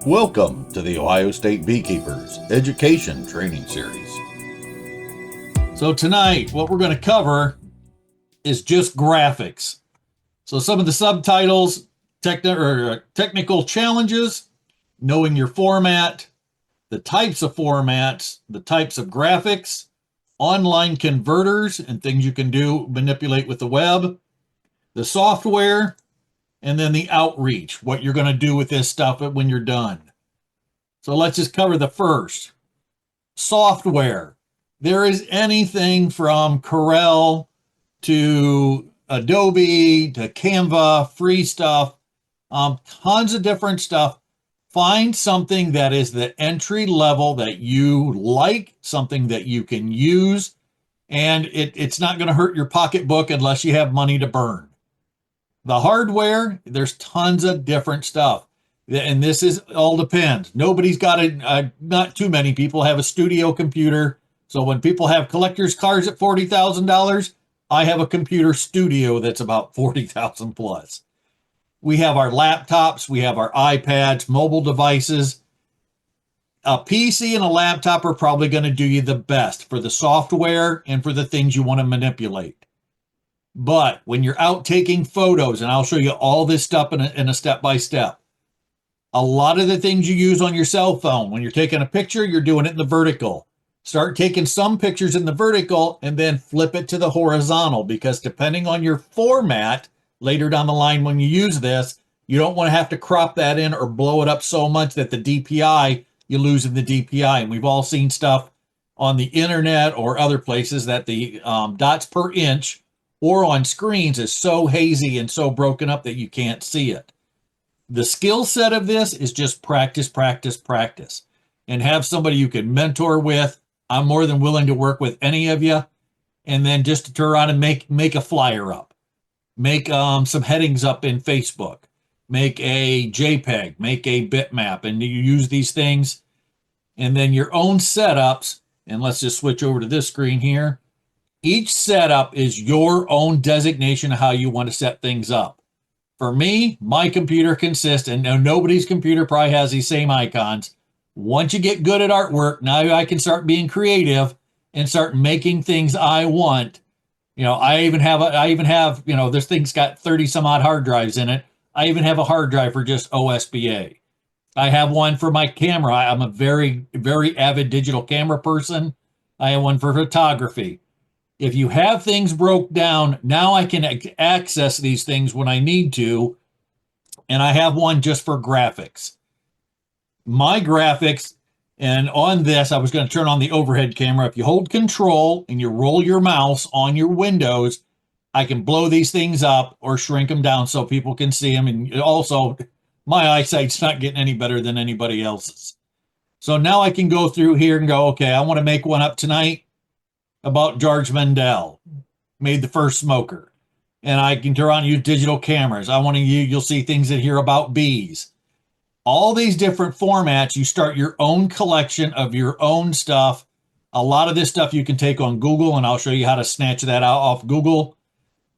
Welcome to the Ohio State Beekeepers Education Training Series. So tonight, what we're going to cover is just graphics. So some of the subtitles, technical challenges, knowing your format, the types of formats, the types of graphics, online converters and things you can do, manipulate with the web, the software, and then the outreach, what you're going to do with this stuff when you're done. So let's just cover the first. Software. There is anything from Corel to Adobe to Canva, free stuff, tons of different stuff. Find something that is the entry level that you like, something that you can use, and it's not going to hurt your pocketbook unless you have money to burn. The hardware, there's tons of different stuff. And this is all depends. Nobody's got not too many people have a studio computer. So when people have collector's cars at $40,000, I have a computer studio that's about 40,000 plus. We have our laptops, we have our iPads, mobile devices. A PC and a laptop are probably going to do you the best for the software and for the things you want to manipulate. But when you're out taking photos, and I'll show you all this stuff in a step-by-step, a lot of the things you use on your cell phone, when you're taking a picture, you're doing it in the vertical. Start taking some pictures in the vertical and then flip it to the horizontal, because depending on your format, later down the line when you use this, you don't want to have to crop that in or blow it up so much that the DPI, you lose in the DPI. And we've all seen stuff on the internet or other places that the dots per inch or on screens is so hazy and so broken up that you can't see it. The skill set of this is just practice, practice, practice, and have somebody you can mentor with. I'm more than willing to work with any of you. And then just to turn around and make a flyer up, make some headings up in Facebook, make a JPEG, make a bitmap, and you use these things. And then your own setups, and let's just switch over to this screen here. Each setup is your own designation of how you want to set things up. For me, my computer consists, and nobody's computer probably has these same icons. Once you get good at artwork, now I can start being creative and start making things I want. I even have, this thing's got 30 some odd hard drives in it. I even have a hard drive for just OSBA. I have one for my camera. I'm a very, very avid digital camera person. I have one for photography. If you have things broke down, now I can access these things when I need to. And I have one just for graphics. My graphics, and on this, I was going to turn on the overhead camera. If you hold control and you roll your mouse on your windows, I can blow these things up or shrink them down so people can see them. And also, my eyesight's not getting any better than anybody else's. So now I can go through here and go, okay, I want to make one up tonight about George Mendel, made the first smoker. And I can turn on and use digital cameras. I want to use, you'll see things in here about bees. All these different formats, you start your own collection of your own stuff. A lot of this stuff you can take on Google, and I'll show you how to snatch that out off Google.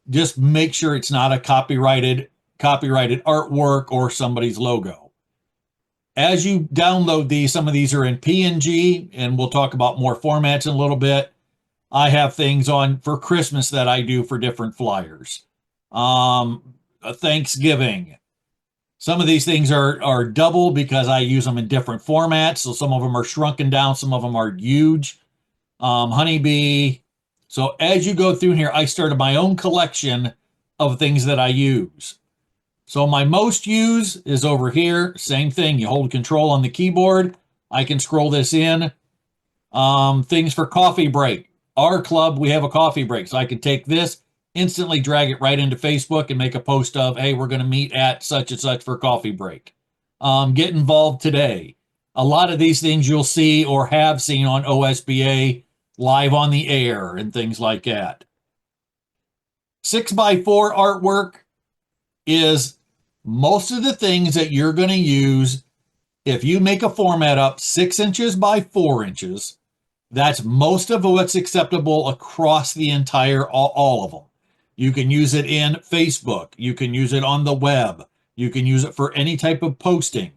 Just make sure it's not a copyrighted artwork or somebody's logo. As you download these, some of these are in PNG, and we'll talk about more formats in a little bit. I have things on for Christmas that I do for different flyers. Thanksgiving. Some of these things are double because I use them in different formats. So some of them are shrunken down, some of them are huge. Honeybee. So as you go through here, I started my own collection of things that I use. So my most use is over here. Same thing. You hold control on the keyboard. I can scroll this in. Things for coffee break. Our club, we have a coffee break. So I can take this, instantly drag it right into Facebook and make a post of, hey, we're going to meet at such and such for coffee break. Get involved today. A lot of these things you'll see or have seen on OSBA live on the air and things like that. 6x4 artwork is most of the things that you're going to use. If you make a format up 6 inches by 4 inches, that's most of what's acceptable across the entire, all of them. You can use it in Facebook. You can use it on the web. You can use it for any type of posting.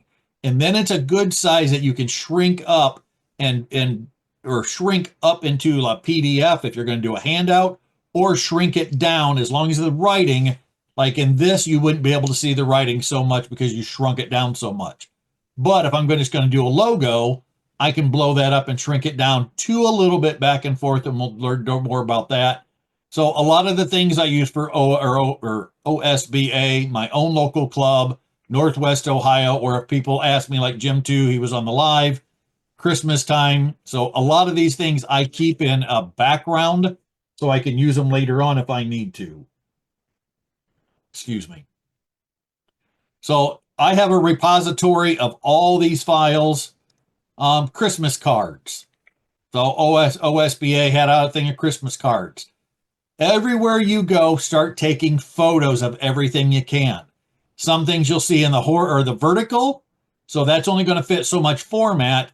And then it's a good size that you can shrink up and or shrink up into a PDF if you're going to do a handout, or shrink it down as long as the writing, like in this, you wouldn't be able to see the writing so much because you shrunk it down so much. But if I'm just going to do a logo, I can blow that up and shrink it down to a little bit back and forth, and we'll learn more about that. So a lot of the things I use for OSBA, my own local club, Northwest Ohio, or if people ask me, like Jim too, he was on the live, Christmas time. So a lot of these things I keep in a background so I can use them later on if I need to. Excuse me. So I have a repository of all these files. Christmas cards. So OSBA had out a thing of Christmas cards. Everywhere you go, start taking photos of everything you can. Some things you'll see in the vertical, so that's only going to fit so much format.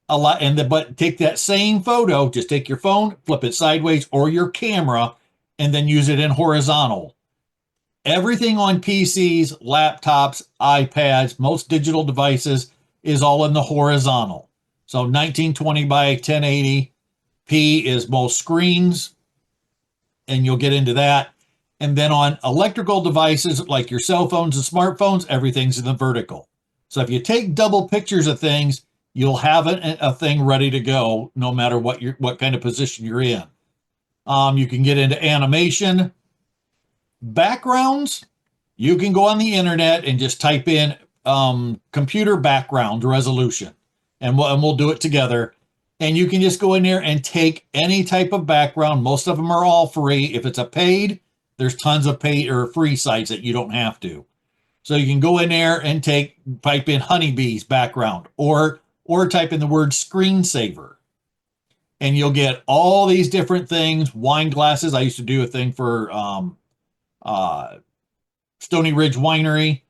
A lot, but take that same photo, just take your phone, flip it sideways, or your camera, and then use it in horizontal. Everything on PCs, laptops, iPads, most digital devices is all in the horizontal. So 1920 by 1080 p is most screens, and you'll get into that. And then on electrical devices like your cell phones and smartphones, everything's in the vertical. So if you take double pictures of things, you'll have a thing ready to go no matter what kind of position you're in. You can get into animation. Backgrounds, you can go on the internet and just type in computer background resolution, and we'll do it together. And you can just go in there and take any type of background. Most of them are all free. If it's a paid, there's tons of paid or free sites that you don't have to. So you can go in there and type in honeybees background, or type in the word screensaver, and you'll get all these different things. Wine glasses. I used to do a thing for Stony Ridge Winery.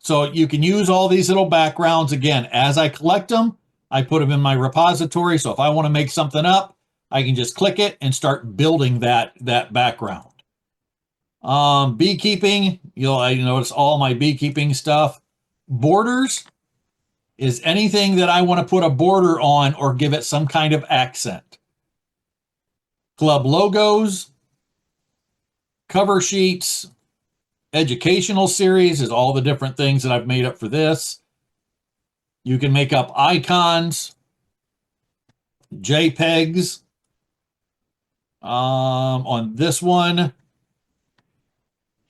So you can use all these little backgrounds. Again, as I collect them, I put them in my repository. So if I want to make something up, I can just click it and start building that background. Beekeeping, I notice all my beekeeping stuff. Borders is anything that I want to put a border on or give it some kind of accent. Club logos, cover sheets, educational series is all the different things that I've made up for this. You can make up icons, JPEGs. On this one,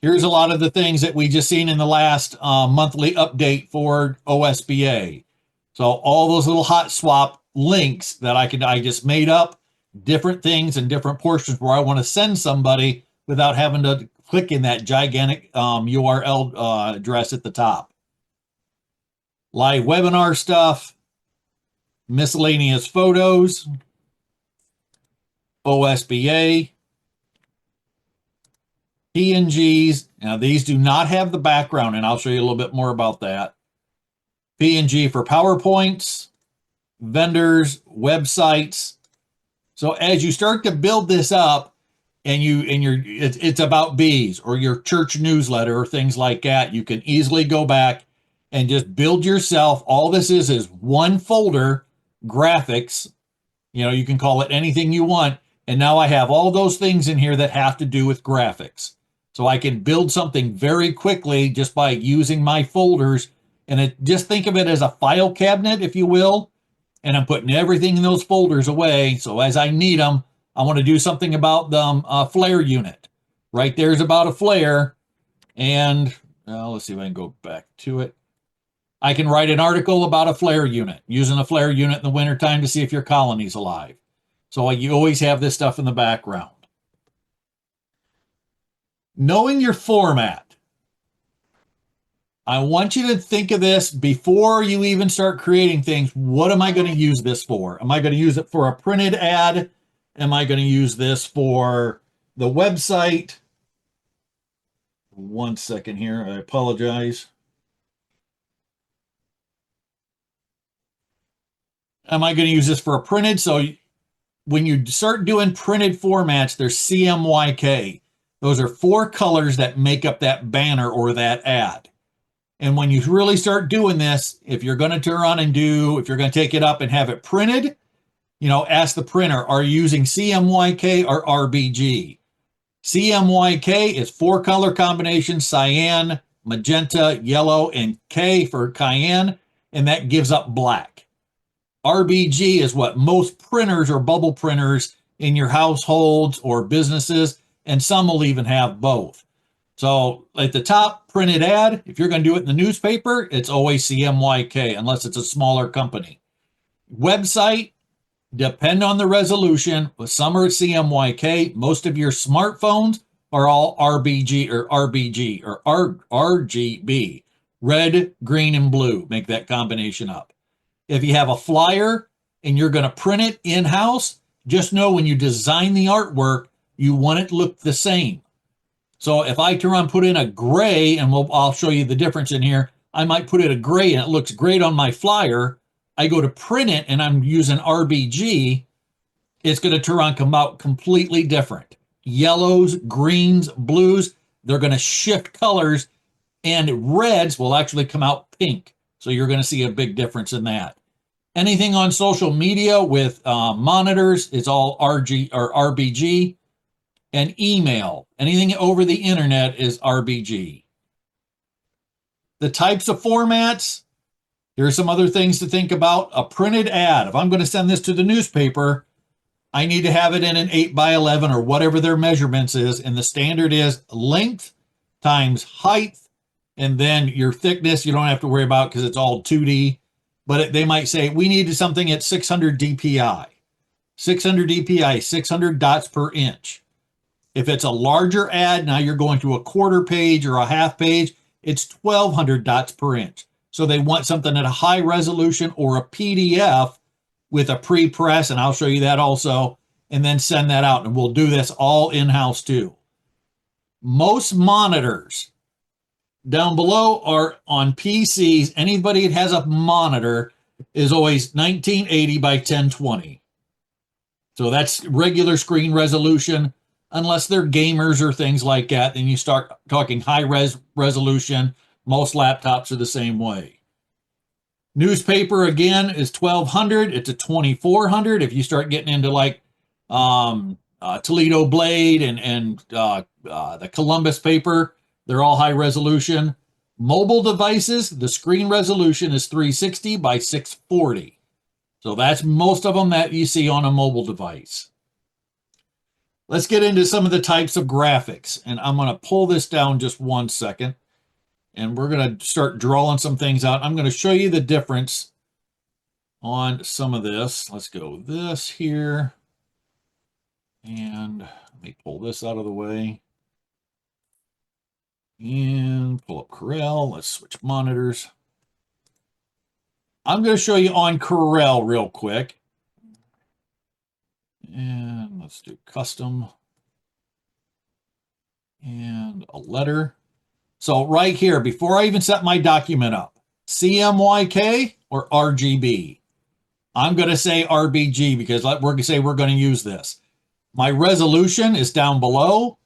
here's a lot of the things that we just seen in the last monthly update for OSBA. So all those little hot swap links that I just made up, different things and different portions where I want to send somebody without having to click in that gigantic URL address at the top. Live webinar stuff, miscellaneous photos, OSBA, PNGs. Now these do not have the background, and I'll show you a little bit more about that. PNG for PowerPoints, vendors, websites. So as you start to build this up, and it's about bees or your church newsletter or things like that, you can easily go back and just build yourself. All this is one folder, graphics. You can call it anything you want. And now I have all those things in here that have to do with graphics. So I can build something very quickly just by using my folders. And just think of it as a file cabinet, if you will. And I'm putting everything in those folders away. So as I need them, I want to do something about the flare unit. Right there's about a flare. And let's see if I can go back to it. I can write an article about a flare unit, using a flare unit in the wintertime to see if your colony's alive. So you always have this stuff in the background. Knowing your format. I want you to think of this before you even start creating things. What am I going to use this for? Am I going to use it for a printed ad? Am I going to use this for the website? One second here. I apologize. Am I going to use this for a printed? So when you start doing printed formats, there's CMYK. Those are 4 colors that make up that banner or that ad. And when you really start doing this, if you're going to if you're going to take it up and have it printed, ask the printer, are you using CMYK or RBG? CMYK is 4 color combinations: cyan, magenta, yellow, and K for cayenne, and that gives up black. RBG is what most printers or bubble printers in your households or businesses, and some will even have both. So at the top, printed ad, if you're going to do it in the newspaper, it's always CMYK, unless it's a smaller company. Website, depend on the resolution. Some are CMYK. Most of your smartphones are all RBG or RGB, red, green, and blue. Make that combination up. If you have a flyer and you're going to print it in-house, just know when you design the artwork, you want it to look the same. So if I turn on, put in a gray, and I'll show you the difference in here. I might put in a gray and it looks great on my flyer. I go to print it and I'm using RBG. It's going to turn on, come out completely different. Yellows, greens, blues, they're going to shift colors, and reds will actually come out pink. So you're going to see a big difference in that. Anything on social media with monitors, it's all RG or RBG. And email, anything over the internet is RBG. The types of formats, here are some other things to think about. A printed ad, if I'm going to send this to the newspaper, I need to have it in an 8x11 or whatever their measurements is, and the standard is length times height, and then your thickness you don't have to worry about because it's all 2D, but they might say we need something at 600 DPI. 600 DPI, 600 dots per inch. If it's a larger ad, now you're going to a quarter page or a half page, it's 1200 dots per inch. So they want something at a high resolution or a PDF with a pre-press, and I'll show you that also, and then send that out. And we'll do this all in-house too. Most monitors down below are on PCs. Anybody that has a monitor is always 1980 by 1020. So that's regular screen resolution. Unless they're gamers or things like that, then you start talking high resolution. Most laptops are the same way. Newspaper, again, is 1200. It's a 2400. If you start getting into like Toledo Blade and the Columbus paper, they're all high resolution. Mobile devices, the screen resolution is 360 by 640. So that's most of them that you see on a mobile device. Let's get into some of the types of graphics, and I'm going to pull this down just 1 second, and we're going to start drawing some things out. I'm going to show you the difference on some of this. Let's go this here, and let me pull this out of the way, and pull up Corel. Let's switch monitors. I'm going to show you on Corel real quick. And let's do custom and a letter. So right here, before I even set my document up, CMYK or RGB? I'm going to say RBG because we're going to say we're going to use this. My resolution is down below.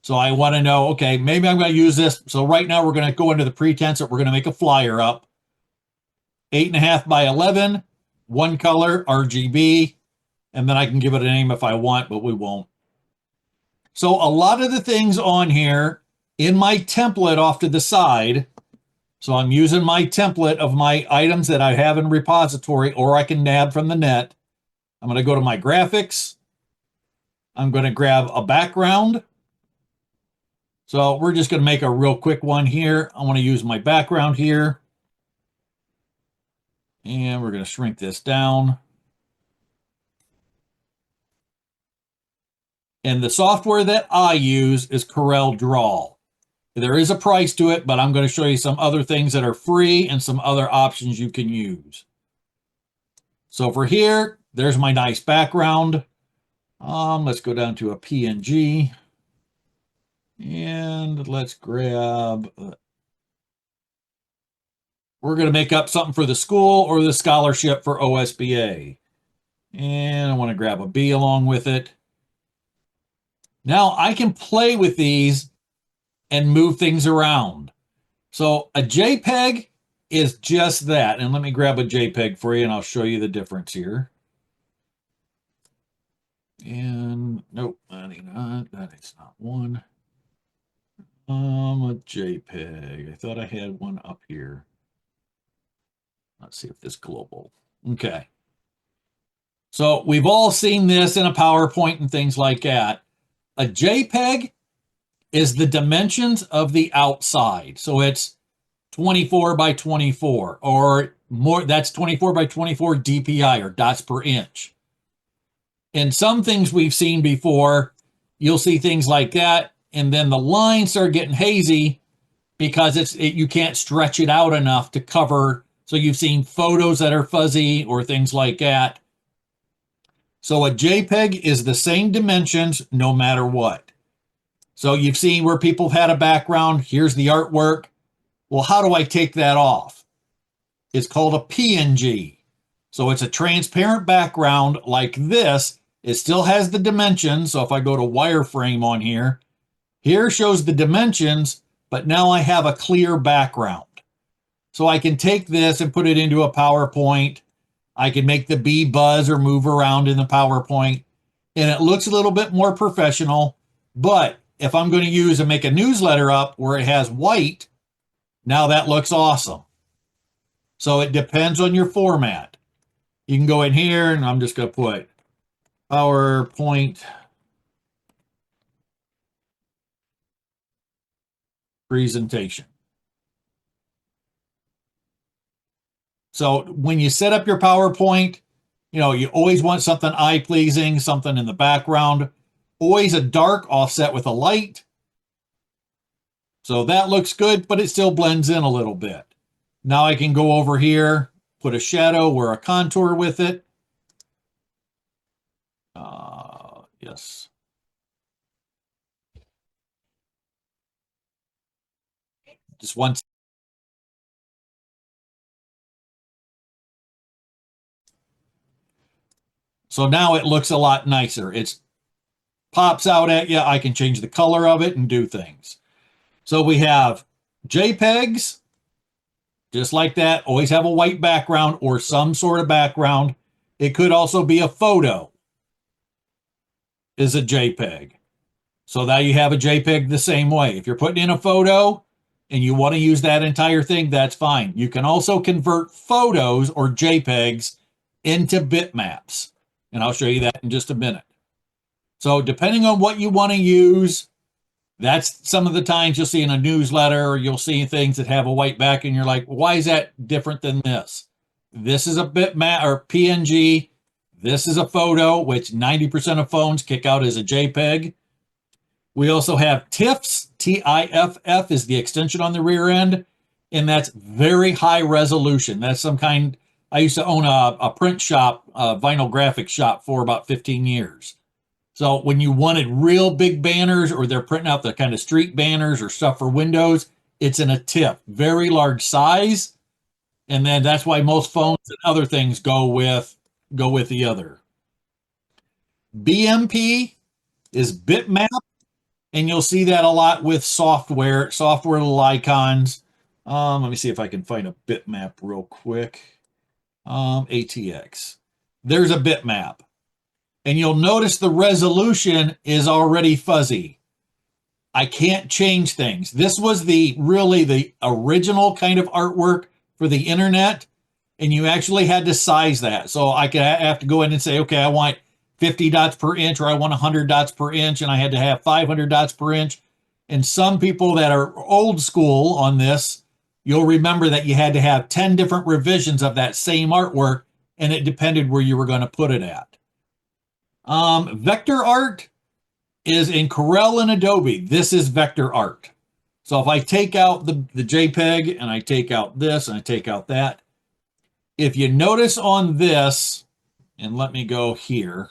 So I want to know, okay, maybe I'm going to use this. So right now we're going to go into the pretense that we're going to make a flyer up. 8.5 by 11, 1 color, RGB. And then I can give it a name if I want, but we won't. So a lot of the things on here in my template off to the side. So I'm using my template of my items that I have in repository, or I can nab from the net. I'm going to go to my graphics. I'm going to grab a background. So we're just going to make a real quick one here. I want to use my background here. And we're going to shrink this down. And the software that I use is Corel Draw. There is a price to it, but I'm going to show you some other things that are free and some other options you can use. So for here, there's my nice background. Let's go down to a PNG. And let's grab... we're going to make up something for the school or the scholarship for OSBA. And I want to grab a B along with it. Now I can play with these and move things around. So a JPEG is just that. And let me grab a JPEG for you and I'll show you the difference here. And nope, that is not one. A JPEG. I thought I had one up here. Let's see if this global. Okay. So we've all seen this in a PowerPoint and things like that. A JPEG is the dimensions of the outside. So it's 24 by 24 or more. That's 24 by 24 DPI or dots per inch. And some things we've seen before, you'll see things like that. And then the lines start getting hazy because you can't stretch it out enough to cover. So you've seen photos that are fuzzy or things like that. So a JPEG is the same dimensions no matter what. So you've seen where people have had a background. Here's the artwork. Well, how do I take that off? It's called a PNG. So it's a transparent background like this. It still has the dimensions. So if I go to wireframe on here, here shows the dimensions, but now I have a clear background. So I can take this and put it into a PowerPoint. I can make the bee buzz or move around in the PowerPoint, and it looks a little bit more professional. But if I'm going to use and make a newsletter up where it has white, now that looks awesome. So it depends on your format. You can go in here, and I'm just going to put PowerPoint presentation. So when you set up your PowerPoint, you always want something eye-pleasing, something in the background, always a dark offset with a light. So that looks good, but it still blends in a little bit. Now I can go over here, put a shadow or a contour with it. Yes. Just one. So now it looks a lot nicer. It pops out at you. I can change the color of it and do things. So we have JPEGs, just like that. Always have a white background or some sort of background. It could also be a photo, is a JPEG. So now you have a JPEG the same way. If you're putting in a photo and you want to use that entire thing, that's fine. You can also convert photos or JPEGs into bitmaps. And I'll show you that in just a minute. So depending on what you want to use, that's some of the times you'll see in a newsletter or you'll see things that have a white back and you're like, why is that different than this? This is a bitmap or PNG. This is a photo, which 90% of phones kick out as a JPEG. We also have TIFFs. TIFF is the extension on the rear end, and that's very high resolution. That's some kind. I used to own a print shop, a vinyl graphics shop for about 15 years. So when you wanted real big banners or they're printing out the kind of street banners or stuff for windows, it's in a TIFF, very large size. And then that's why most phones and other things go with the other. BMP is bitmap, and you'll see that a lot with software little icons. Let me see if I can find a bitmap real quick. ATX. There's a bitmap. And you'll notice the resolution is already fuzzy. I can't change things. This was really the original kind of artwork for the internet, and you actually had to size that. So I could have to go in and say, okay, I want 50 dots per inch or I want 100 dots per inch, and I had to have 500 dots per inch. And some people that are old school on this, you'll remember that you had to have 10 different revisions of that same artwork, and it depended where you were going to put it at. Vector art is in Corel and Adobe. This is vector art. So if I take out the JPEG and I take out this and I take out that, if you notice on this, and let me go here,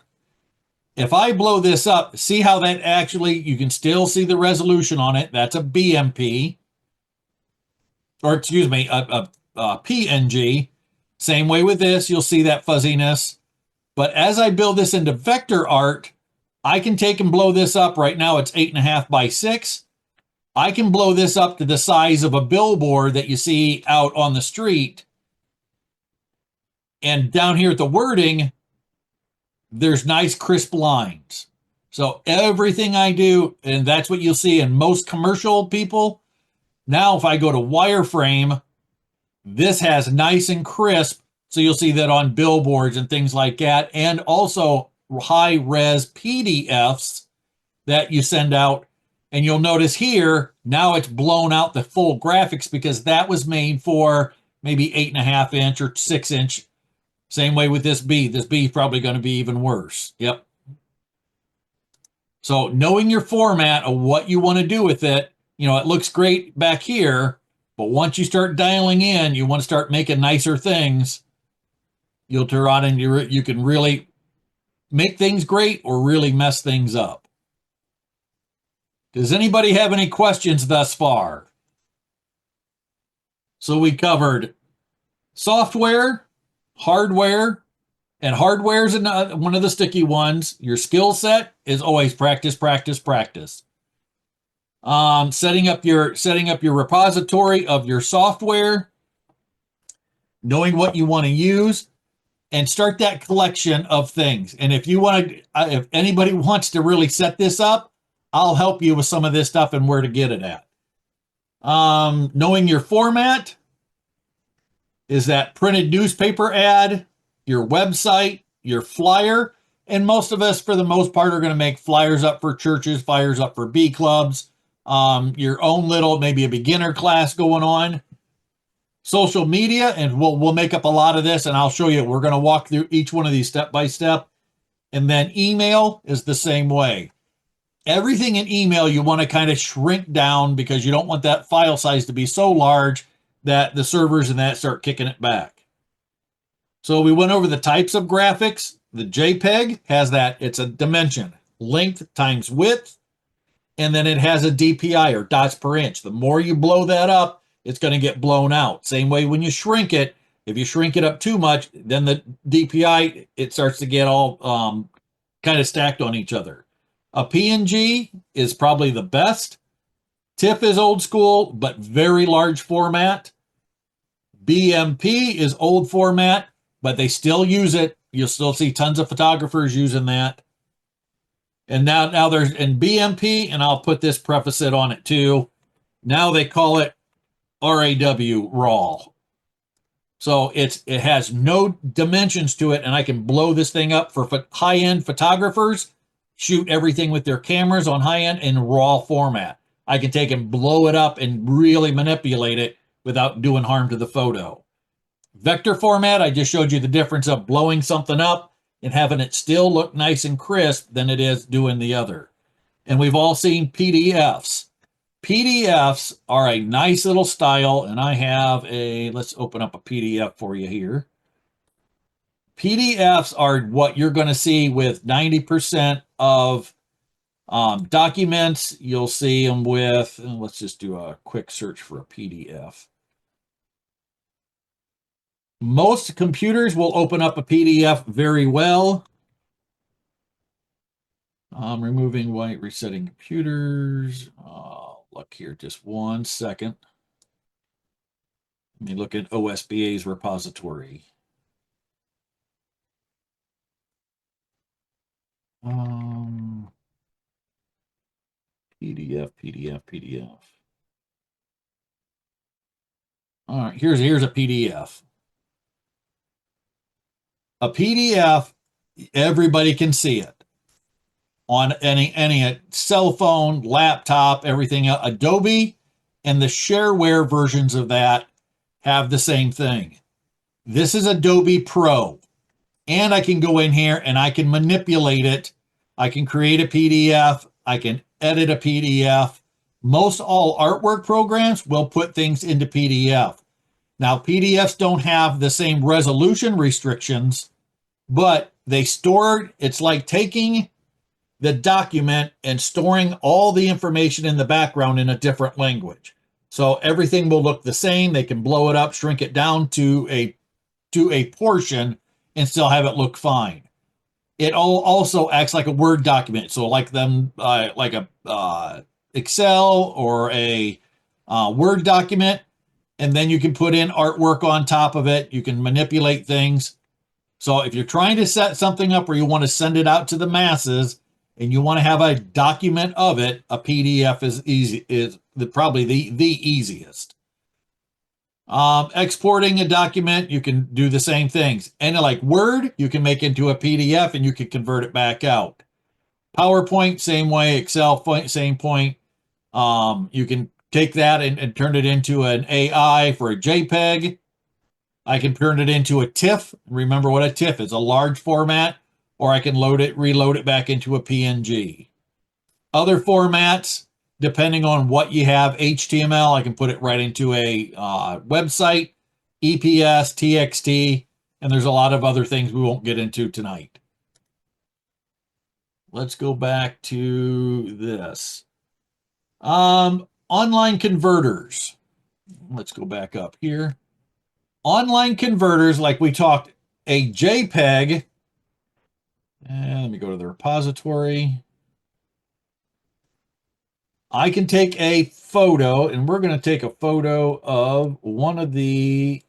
if I blow this up, see how that actually, you can still see the resolution on it. That's a BMP, or excuse me, a PNG. Same way with this, you'll see that fuzziness. But as I build this into vector art, I can take and blow this up. Right now it's 8.5 by 6. I can blow this up to the size of a billboard that you see out on the street. And down here at the wording, there's nice crisp lines. So everything I do, and that's what you'll see in most commercial people. Now, if I go to wireframe, this has nice and crisp. So you'll see that on billboards and things like that. And also high res PDFs that you send out. And you'll notice here, now it's blown out the full graphics because that was made for maybe 8.5 inch or 6 inch. Same way with this bee. This bee is probably going to be even worse. Yep. So knowing your format of what you want to do with it, it looks great back here, but once you start dialing in, you want to start making nicer things, you'll turn on and you can really make things great or really mess things up. Does anybody have any questions thus far? So we covered software, hardware, and hardware is one of the sticky ones. Your skill set is always practice, practice, practice. Setting up your repository of your software, knowing what you want to use, and start that collection of things. And if if anybody wants to really set this up, I'll help you with some of this stuff and where to get it at. Knowing your format is that printed newspaper ad, your website, your flyer, and most of us, for the most part, are going to make flyers up for churches, flyers up for bee clubs, your own little, maybe a beginner class going on. Social media, and we'll make up a lot of this, and I'll show you. We're going to walk through each one of these step by step. And then email is the same way. Everything in email you want to kind of shrink down because you don't want that file size to be so large that the servers and that start kicking it back. So we went over the types of graphics. The JPEG has that. It's a dimension, length times width, and then it has a DPI or dots per inch. The more you blow that up, it's going to get blown out. Same way when you shrink it. If you shrink it up too much, then the DPI, it starts to get all kind of stacked on each other. A PNG is probably the best. TIFF is old school, but very large format. BMP is old format, but they still use it. You'll still see tons of photographers using that. And now there's in BMP, and I'll put this preface it on it too. Now they call it RAW, raw. So it has no dimensions to it, and I can blow this thing up for high-end photographers, shoot everything with their cameras on high-end in raw format. I can take and blow it up and really manipulate it without doing harm to the photo. Vector format, I just showed you the difference of blowing something up and having it still look nice and crisp than it is doing the other. And we've all seen PDFs. PDFs are a nice little style, and I have let's open up a PDF for you here. PDFs are what you're going to see with 90% of documents. You'll see them with, let's just do a quick search for a PDF. Most computers will open up a PDF very well. Removing white, resetting computers. Look here, just 1 second. Let me look at OSBA's repository. PDF. All right, here's a PDF. A PDF, everybody can see it on any cell phone, laptop, everything. Adobe and the shareware versions of that have the same thing. This is Adobe Pro, and I can go in here and I can manipulate it. I can create a PDF. I can edit a PDF. Most all artwork programs will put things into PDF. Now, PDFs don't have the same resolution restrictions, but they store, it's like taking the document and storing all the information in the background in a different language. So everything will look the same. They can blow it up, shrink it down to a portion and still have it look fine. It also acts like a Word document. So like Excel or a Word document, and then you can put in artwork on top of it. You can manipulate things. So if you're trying to set something up or you want to send it out to the masses and you want to have a document of it, a PDF is probably the easiest. Exporting a document, you can do the same things. And like Word, you can make into a PDF and you can convert it back out. PowerPoint, same way. Excel, same point. You can take that and turn it into an AI for a JPEG. I can turn it into a TIFF. Remember what a TIFF is, a large format, or I can reload it back into a PNG. Other formats, depending on what you have, HTML, I can put it right into a website, EPS, TXT, and there's a lot of other things we won't get into tonight. Let's go back to this. Online converters. Let's go back up here. Online converters, like we talked, a JPEG. And let me go to the repository. I can take a photo, and we're going to take a photo of one of the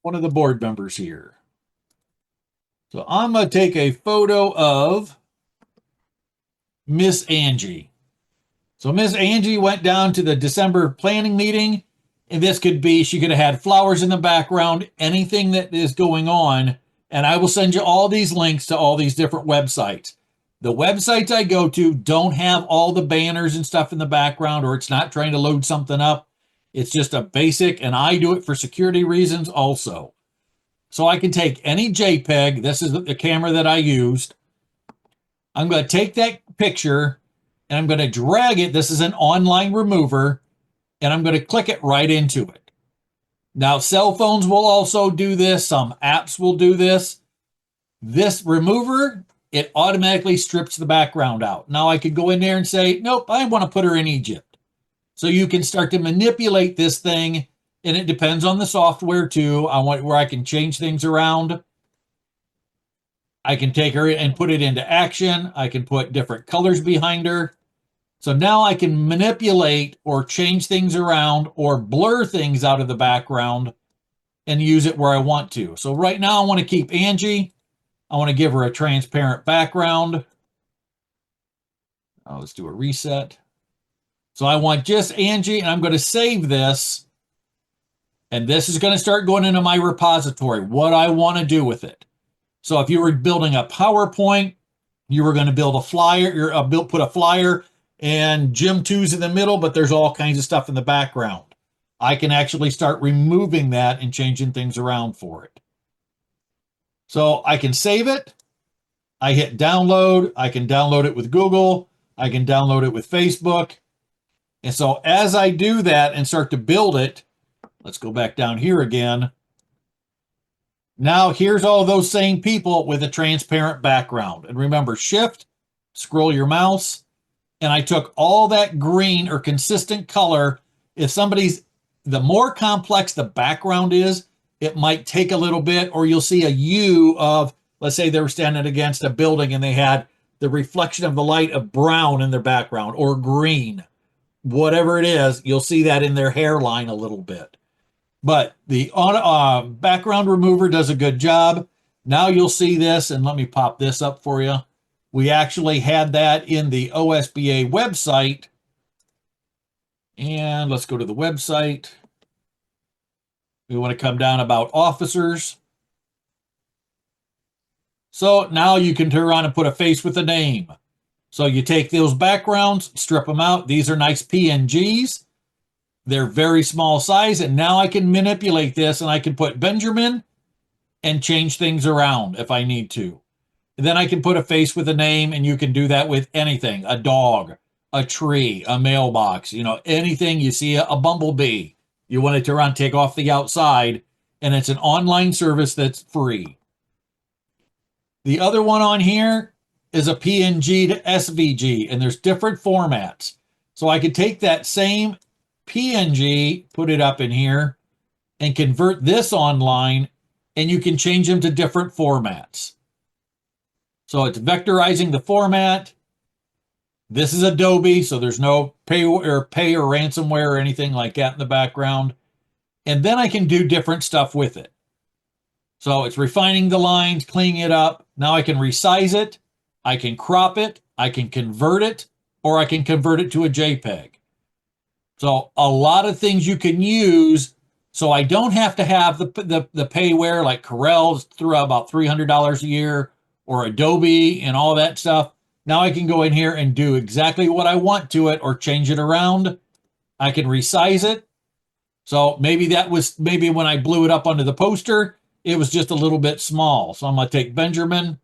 board members here. So I'm going to take a photo of Miss Angie. So Miss Angie went down to the December planning meeting, and this could be, she could have had flowers in the background, anything that is going on, and I will send you all these links to all these different websites. The websites I go to don't have all the banners and stuff in the background, or it's not trying to load something up. It's just a basic, and I do it for security reasons also. So I can take any JPEG. This is the camera that I used. I'm going to take that picture, and I'm going to drag it. This is an online remover, and I'm going to click it right into it. Now, cell phones will also do this. Some apps will do this. This remover, it automatically strips the background out. Now, I could go in there and say, nope, I want to put her in Egypt. So you can start to manipulate this thing, and it depends on the software too. I want where I can change things around. I can take her and put it into action. I can put different colors behind her. So now I can manipulate or change things around or blur things out of the background and use it where I want to. So right now I want to keep Angie. I want to give her a transparent background. Let's do a reset. So I want just Angie, and I'm going to save this. And this is going to start going into my repository, what I want to do with it. So if you were building a PowerPoint, you were going to build a flyer, put a flyer and Gym 2's in the middle, but there's all kinds of stuff in the background. I can actually start removing that and changing things around for it. So I can save it. I hit download. I can download it with Google. I can download it with Facebook. And so as I do that and start to build it, let's go back down here again. Now here's all those same people with a transparent background. And remember, shift, scroll your mouse, and I took all that green or consistent color. If the more complex the background is, it might take a little bit, or you'll see a U of, let's say they were standing against a building and they had the reflection of the light of brown in their background or green. Whatever it is, you'll see that in their hairline a little bit. But the background remover does a good job. Now you'll see this, and let me pop this up for you. We actually had that in the OSBA website. And let's go to the website. We want to come down about officers. So now you can turn around and put a face with a name. So you take those backgrounds, strip them out. These are nice PNGs. They're very small size. And now I can manipulate this, and I can put Benjamin and change things around if I need to. And then I can put a face with a name, and you can do that with anything, a dog, a tree, a mailbox, anything. You see a bumblebee, you want it to run, take off the outside, and it's an online service that's free. The other one on here is a PNG to SVG, and there's different formats. So I could take that same PNG, put it up in here, and convert this online, and you can change them to different formats. So it's vectorizing the format. This is Adobe, so there's no pay or ransomware or anything like that in the background. And then I can do different stuff with it. So it's refining the lines, cleaning it up. Now I can resize it, I can crop it, I can convert it, or I can convert it to a JPEG. So a lot of things you can use. So I don't have to have the payware like Corel's through about $300 a year or Adobe and all that stuff. Now I can go in here and do exactly what I want to it or change it around. I can resize it. So maybe maybe when I blew it up onto the poster, it was just a little bit small. So I'm going to take Benjamin,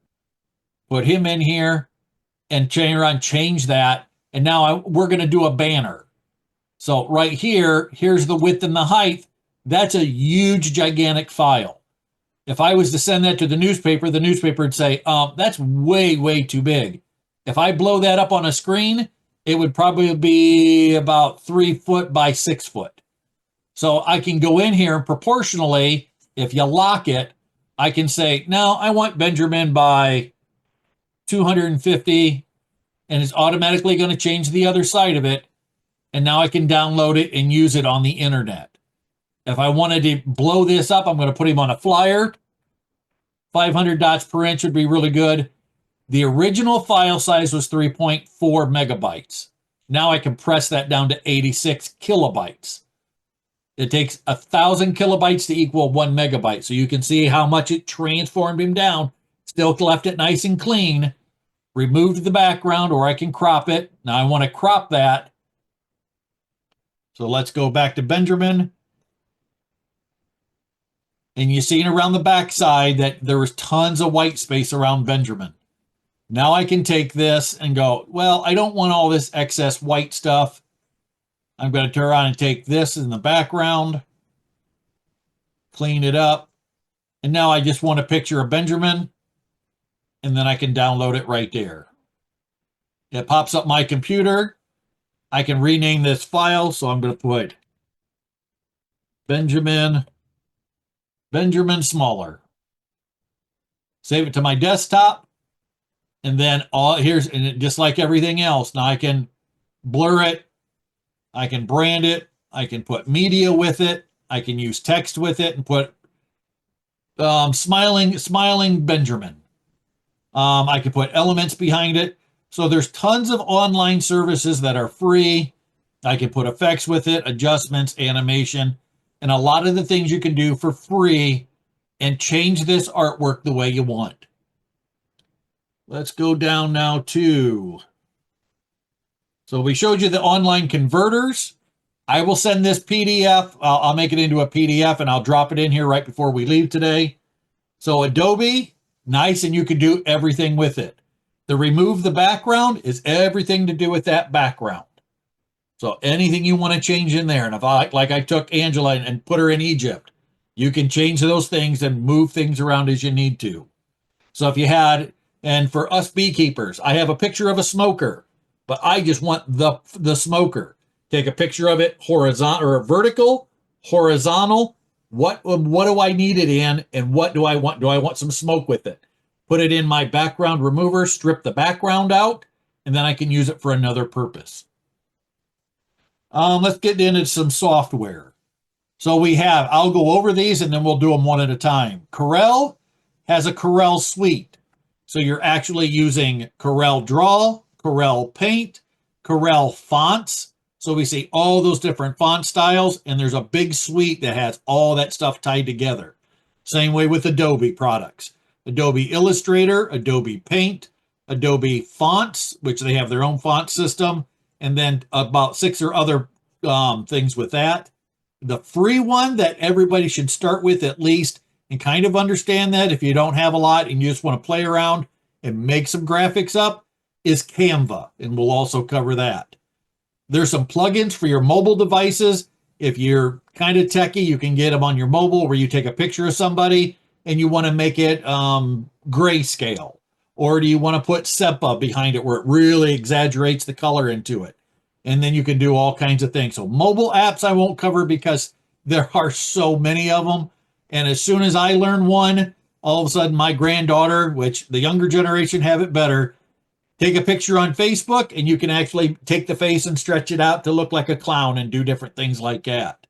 put him in here, and change that. And now we're going to do a banner. So right here, here's the width and the height. That's a huge, gigantic file. If I was to send that to the newspaper would say, that's way, way too big. If I blow that up on a screen, it would probably be about 3 foot by 6 foot. So I can go in here and proportionally, if you lock it, I can say, no, I want Benjamin by 250, and it's automatically going to change the other side of it. And now I can download it and use it on the internet. If I wanted to blow this up, I'm going to put him on a flyer. 500 dots per inch would be really good. The original file size was 3.4 megabytes. Now I compress that down to 86 kilobytes. It takes 1,000 kilobytes to equal 1 megabyte. So you can see how much it transformed him down. Still left it nice and clean. Removed the background, or I can crop it. Now I want to crop that. So let's go back to Benjamin. And you see around the backside that there was tons of white space around Benjamin. Now I can take this and go, well, I don't want all this excess white stuff. I'm going to turn around and take this in the background, clean it up. And now I just want a picture of Benjamin. And then I can download it right there. It pops up my computer. I can rename this file, so I'm going to put Benjamin smaller. Save it to my desktop, and then just like everything else. Now I can blur it, I can brand it, I can put media with it, I can use text with it, and put smiling Benjamin. I can put elements behind it. So there's tons of online services that are free. I can put effects with it, adjustments, animation, and a lot of the things you can do for free and change this artwork the way you want. Let's go down now to, so we showed you the online converters. I will send this PDF. I'll make it into a PDF and I'll drop it in here right before we leave today. So Adobe, nice, and you can do everything with it. The remove the background is everything to do with that background. So anything you want to change in there. And if I took Angela and put her in Egypt, you can change those things and move things around as you need to. So if you had, and for us beekeepers, I have a picture of a smoker, but I just want the smoker. Take a picture of it horizontal or vertical, horizontal. What do I need it in, and what do I want? Do I want some smoke with it? Put it in my background remover, strip the background out, and then I can use it for another purpose. Let's get into some software. So I'll go over these and then we'll do them one at a time. Corel has a Corel suite. So you're actually using Corel Draw, Corel Paint, Corel Fonts. So we see all those different font styles, and there's a big suite that has all that stuff tied together. Same way with Adobe products. Adobe Illustrator, Adobe Paint, Adobe Fonts, which they have their own font system, and then about 6 or other things with that. The free one that everybody should start with at least, and kind of understand that if you don't have a lot and you just want to play around and make some graphics up, is Canva, and we'll also cover that. There's some plugins for your mobile devices. If you're kind of techie, you can get them on your mobile where you take a picture of somebody and you want to make it grayscale. Or do you want to put sepia behind it where it really exaggerates the color into it? And then you can do all kinds of things. So mobile apps I won't cover because there are so many of them. And as soon as I learn one, all of a sudden my granddaughter, which the younger generation have it better, take a picture on Facebook, and you can actually take the face and stretch it out to look like a clown and do different things like that.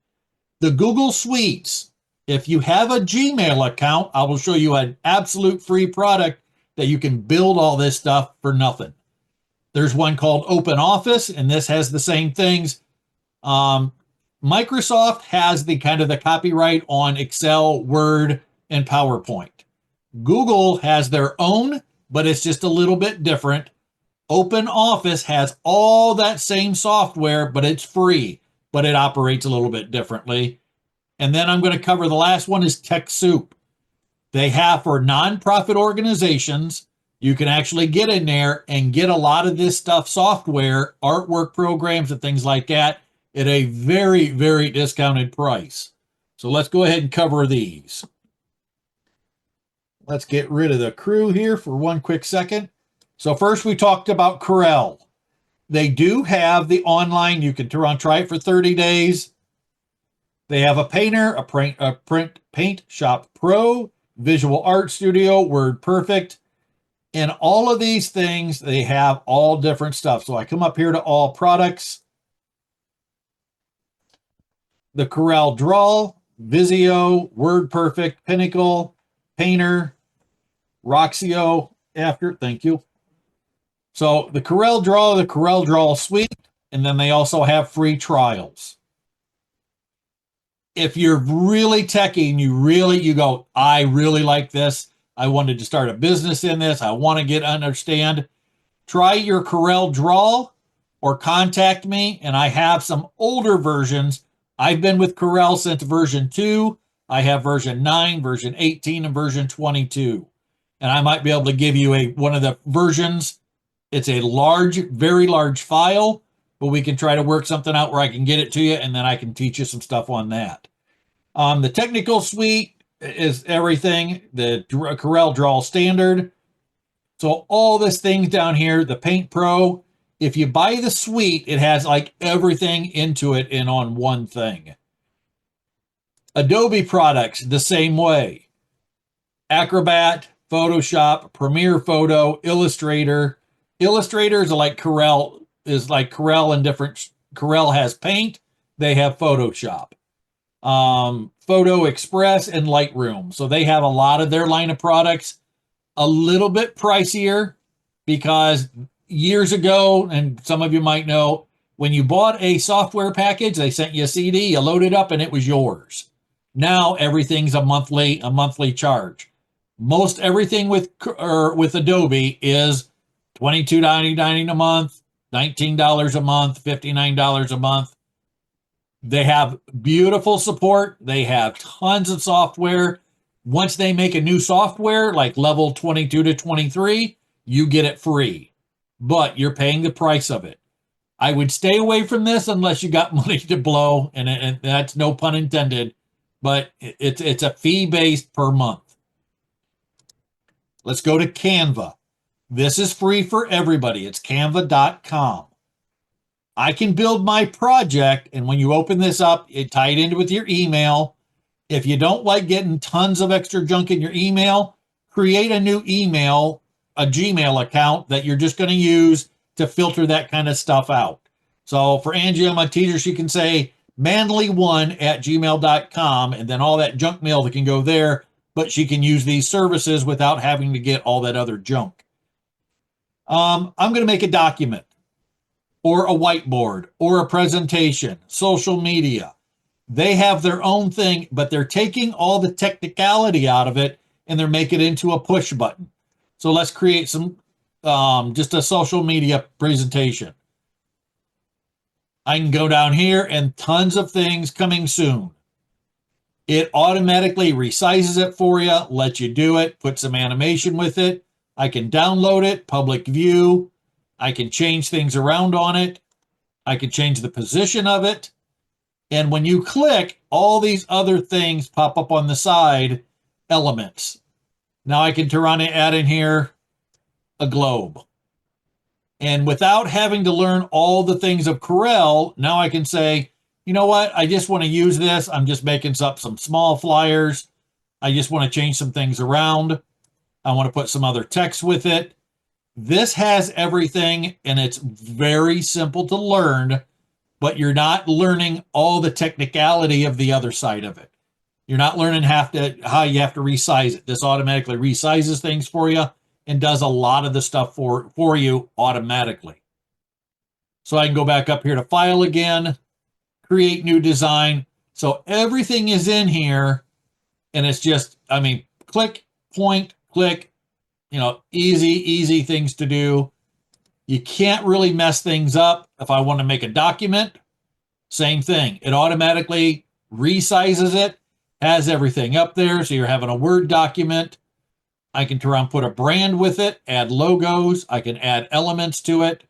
The Google Suites, if you have a Gmail account, I will show you an absolute free product that you can build all this stuff for nothing. There's one called Open Office, and this has the same things. Microsoft has the kind of the copyright on Excel, Word, and PowerPoint. Google has their own, but it's just a little bit different. Open Office has all that same software, but it's free, but it operates a little bit differently. And then I'm going to cover the last one is TechSoup. They have for nonprofit organizations, you can actually get in there and get a lot of this stuff, software, artwork programs, and things like that at a very, very discounted price. So let's go ahead and cover these. Let's get rid of the crew here for one quick second. So first we talked about Corel. They do have the online, you can try it for 30 days. They have a painter, a print Paint Shop Pro, Visual Art Studio, WordPerfect. And all of these things, they have all different stuff. So I come up here to all products. The Corel Draw, Visio, WordPerfect, Pinnacle, Painter, Roxio, thank you. So the Corel Draw Suite, and then they also have free trials. If you're really techie and you go, I really like this, I wanted to start a business in this, I want to understand, try your Corel Draw or contact me, and I have some older versions. I've been with Corel since version 2. I have version 9, version 18, and version 22. And I might be able to give you one of the versions. It's a large, very large file, but we can try to work something out where I can get it to you, and then I can teach you some stuff on that. The technical suite is everything, the Corel Draw Standard. So all this things down here, the Paint Pro, if you buy the suite, it has like everything into it and on one thing. Adobe products, the same way. Acrobat, Photoshop, Premiere Photo, Illustrator. Illustrator is like Corel, and different. Corel has Paint, they have Photoshop. Photo Express and Lightroom. So they have a lot of their line of products, a little bit pricier because years ago, and some of you might know, when you bought a software package, they sent you a CD, you load it up, and it was yours. Now everything's a monthly charge. Most everything with Adobe is $22.99 a month, $19 a month, $59 a month. They have beautiful support. They have tons of software. Once they make a new software, like level 22 to 23, you get it free, but you're paying the price of it. I would stay away from this unless you got money to blow, and that's no pun intended, but it's a fee-based per month. Let's go to Canva. This is free for everybody. It's canva.com. I can build my project, and when you open this up, it tie it in with your email. If you don't like getting tons of extra junk in your email, create a new email, a Gmail account that you're just going to use to filter that kind of stuff out. So for Angie, my teacher, she can say manly1@gmail.com, and then all that junk mail that can go there, but she can use these services without having to get all that other junk. I'm going to make a document, or a whiteboard, or a presentation, social media. They have their own thing, but they're taking all the technicality out of it and they're making it into a push button. So let's create some, just a social media presentation. I can go down here and tons of things coming soon. It automatically resizes it for you, lets you do it, put some animation with it. I can download it, public view. I can change things around on it. I can change the position of it. And when you click, all these other things pop up on the side, elements. Now I can turn on and add in here a globe. And without having to learn all the things of Corel, now I can say, you know what? I just want to use this. I'm just making up some small flyers. I just want to change some things around. I want to put some other text with it. This has everything, and it's very simple to learn, but you're not learning all the technicality of the other side of it. You're not learning how you have to resize it. This automatically resizes things for you and does a lot of the stuff for you automatically. So I can go back up here to File again, create new design. So everything is in here, and it's just, I mean, click, point, click, easy things to do. You can't really mess things up. If I want to make a document, same thing. It automatically resizes it, has everything up there. So you're having a Word document. I can turn around, put a brand with it, add logos. I can add elements to it.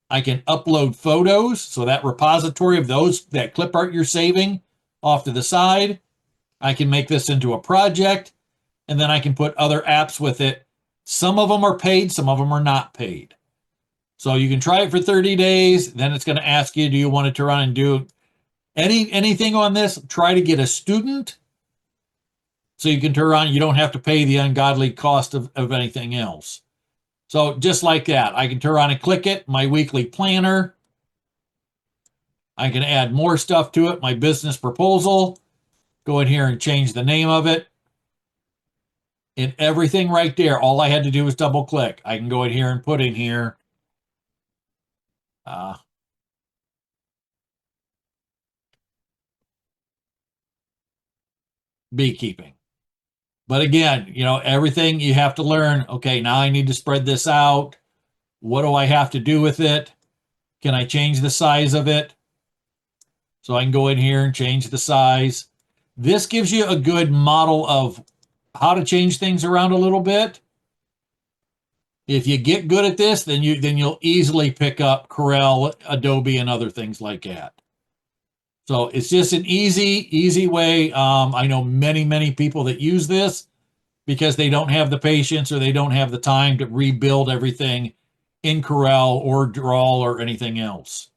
I can upload photos. So that repository of that clip art you're saving off to the side, I can make this into a project, and then I can put other apps with it. Some of them are paid, some of them are not paid. So you can try it for 30 days. Then it's going to ask you, do you want to run and do anything on this? Try to get a student so you can turn around. You don't have to pay the ungodly cost of anything else. So just like that, I can turn around and click it, my weekly planner. I can add more stuff to it, my business proposal. Go in here and change the name of it. And everything right there, all I had to do was double click. I can go in here and put in here beekeeping. But again, everything you have to learn. Okay, now I need to spread this out. What do I have to do with it? Can I change the size of it? So I can go in here and change the size. This gives you a good model of how to change things around a little bit. If you get good at this, then you'll easily pick up Corel, Adobe, and other things like that. So it's just an easy way. I know many people that use this because they don't have the patience or they don't have the time to rebuild everything in Corel or Draw or anything else.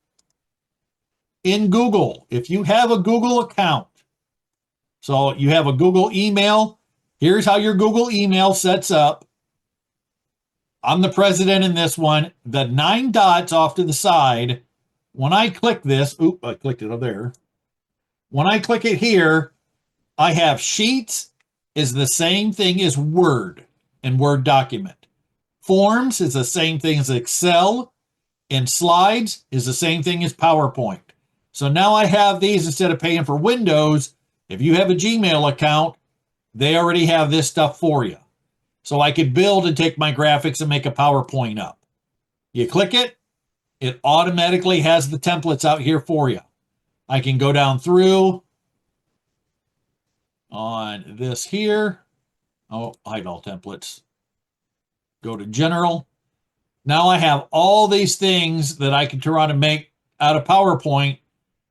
In Google, if you have a Google account, so you have a Google email, here's how your Google email sets up. I'm the president in this one. The 9 dots off to the side, when I click this, I clicked it up there. When I click it here, I have Sheets is the same thing as Word and Word document. Forms is the same thing as Excel, and Slides is the same thing as PowerPoint. So now I have these instead of paying for Windows. If you have a Gmail account, they already have this stuff for you. So I could build and take my graphics and make a PowerPoint up. You click it, it automatically has the templates out here for you. I can go down through on this here. Oh, hide all templates. Go to General. Now I have all these things that I can turn around and make out of PowerPoint,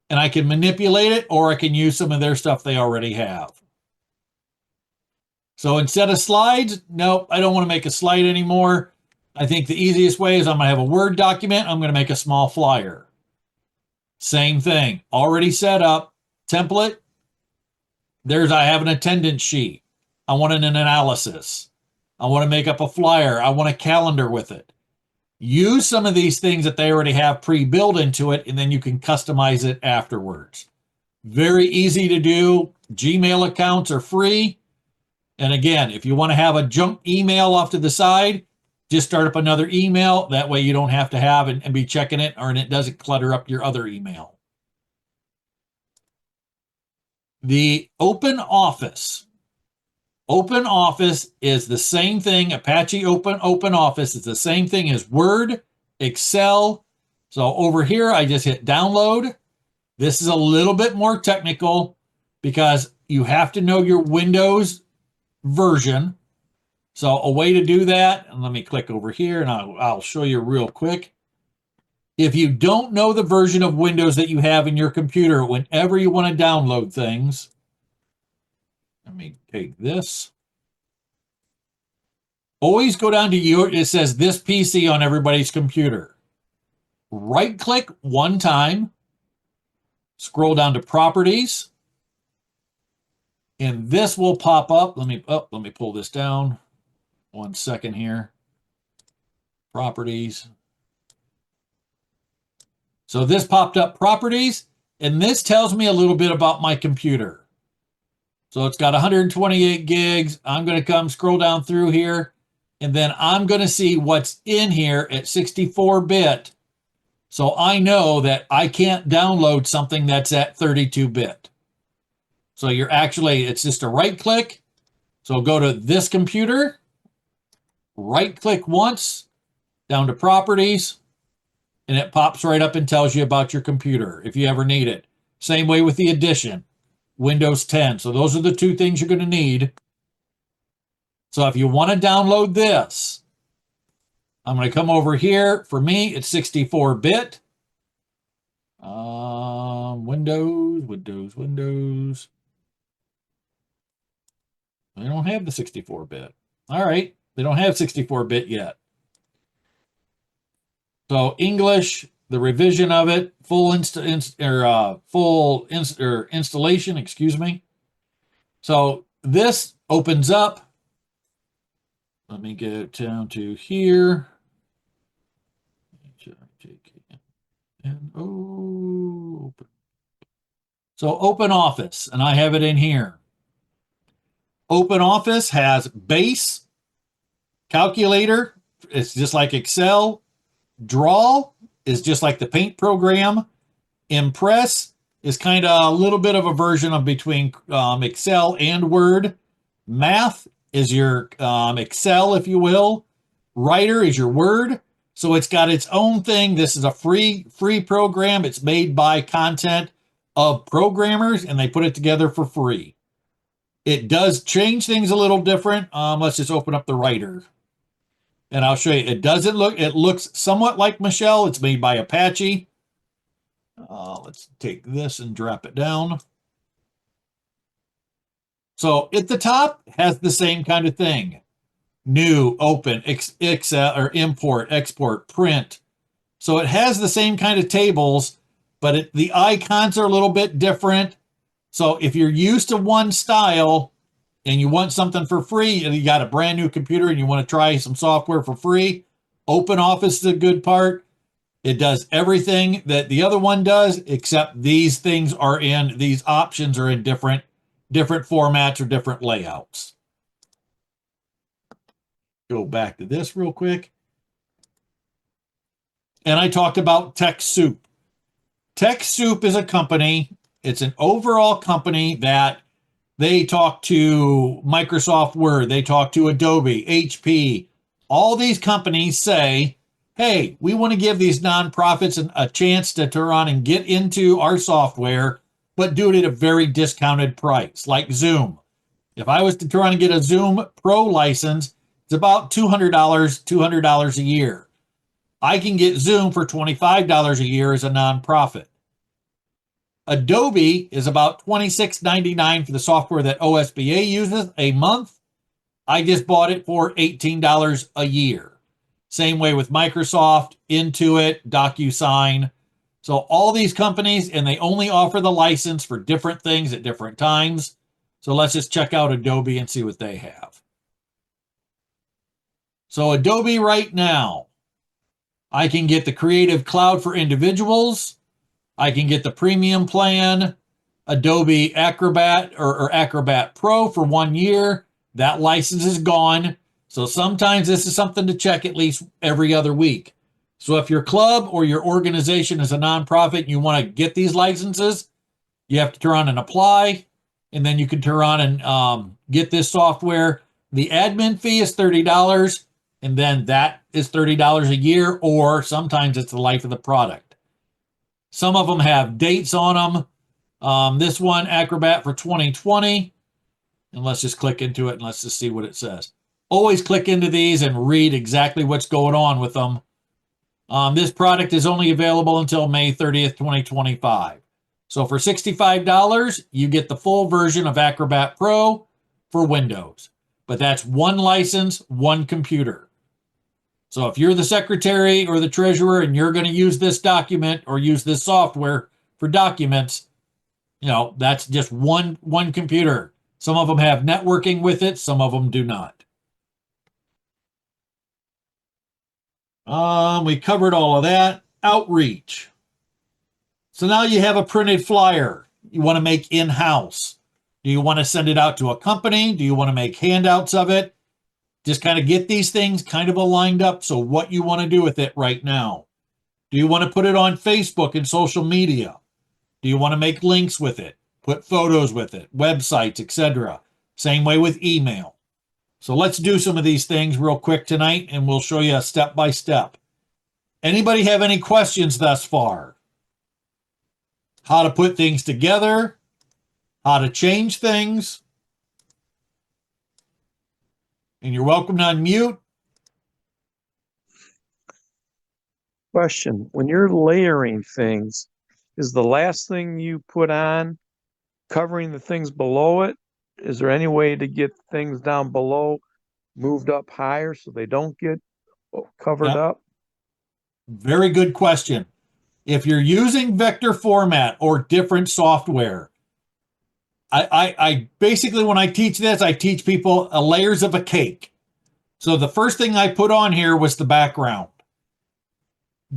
and I can manipulate it, or I can use some of their stuff they already have. So instead of slides, nope, I don't want to make a slide anymore. I think the easiest way is I'm going to have a Word document. I'm going to make a small flyer. Same thing, already set up, template. I have an attendance sheet. I want an analysis. I want to make up a flyer. I want a calendar with it. Use some of these things that they already have pre-built into it, and then you can customize it afterwards. Very easy to do. Gmail accounts are free. And again, if you want to have a junk email off to the side, just start up another email. That way you don't have to have and be checking it, and it doesn't clutter up your other email. The Open Office. Open Office is the same thing. Apache Open Office is the same thing as Word, Excel. So over here, I just hit download. This is a little bit more technical because you have to know your Windows version. So a way to do that, and let me click over here and I'll show you real quick. If you don't know the version of Windows that you have in your computer, whenever you want to download things, let me take this. Always go down to it says this PC on everybody's computer. Right click one time, scroll down to properties, and this will pop up. Let me pull this down. 1 second here. Properties. So this popped up properties, and this tells me a little bit about my computer. So it's got 128 gigs. I'm going to come scroll down through here, and then I'm going to see what's in here at 64-bit. So I know that I can't download something that's at 32-bit. So it's just a right click. So go to this computer, right click once, down to properties, and it pops right up and tells you about your computer if you ever need it. Same way with the edition, Windows 10. So those are the two things you're going to need. So if you want to download this, I'm going to come over here. For me, it's 64-bit. Windows. They don't have the 64-bit. All right, they don't have 64-bit yet. So English, the revision of it, full installation, excuse me. So this opens up. Let me get down to here. Open. So Open Office, and I have it in here. Open Office has base, calculator, it's just like Excel. Draw is just like the paint program. Impress is kind of a little bit of a version of between Excel and Word. Math is your Excel, if you will. Writer is your Word. So it's got its own thing. This is a free program. It's made by content of programmers, and they put it together for free. It does change things a little different. Let's just open up the Writer. And I'll show you. It looks somewhat like Michelle. It's made by Apache. Let's take this and drop it down. So at the top has the same kind of thing. New, open, Excel, or import, export, print. So it has the same kind of tables, but the icons are a little bit different. So if you're used to one style and you want something for free, and you got a brand new computer and you want to try some software for free, Open Office is a good part. It does everything that the other one does, except these options are in different formats or different layouts. Go back to this real quick. And I talked about TechSoup. TechSoup is a company. It's an overall company that they talk to Microsoft Word. They talk to Adobe, HP. All these companies say, hey, we want to give these nonprofits a chance to turn on and get into our software, but do it at a very discounted price, like Zoom. If I was to turn on and get a Zoom Pro license, it's about $200 a year. I can get Zoom for $25 a year as a nonprofit. Adobe is about $26.99 for the software that OSBA uses a month. I just bought it for $18 a year. Same way with Microsoft, Intuit, DocuSign. So all these companies, and they only offer the license for different things at different times. So let's just check out Adobe and see what they have. So Adobe right now, I can get the Creative Cloud for individuals. I can get the premium plan, Adobe Acrobat or Acrobat Pro for 1 year. That license is gone. So sometimes this is something to check at least every other week. So if your club or your organization is a nonprofit and you want to get these licenses, you have to turn on and apply, and then you can turn on and get this software. The admin fee is $30, and then that is $30 a year, or sometimes it's the life of the product. Some of them have dates on them. This one, Acrobat for 2020. And let's just click into it and let's just see what it says. Always click into these and read exactly what's going on with them. This product is only available until May 30th, 2025. So for $65, you get the full version of Acrobat Pro for Windows. But that's one license, one computer. So if you're the secretary or the treasurer and you're going to use this document or use this software for documents, that's just one computer. Some of them have networking with it. Some of them do not. We covered all of that. Outreach. So now you have a printed flyer you want to make in-house. Do you want to send it out to a company? Do you want to make handouts of it? Just kind of get these things kind of aligned up. So what you want to do with it right now. Do you want to put it on Facebook and social media? Do you want to make links with it? Put photos with it, websites, etc. Same way with email. So let's do some of these things real quick tonight, and we'll show you a step by step. Anybody have any questions thus far? How to put things together? How to change things? And you're welcome to unmute. Question: when you're layering things, is the last thing you put on covering the things below it? Is there any way to get things down below moved up higher so they don't get covered up? Very good question. If you're using vector format or different software, I basically, when I teach this, I teach people layers of a cake. So the first thing I put on here was the background.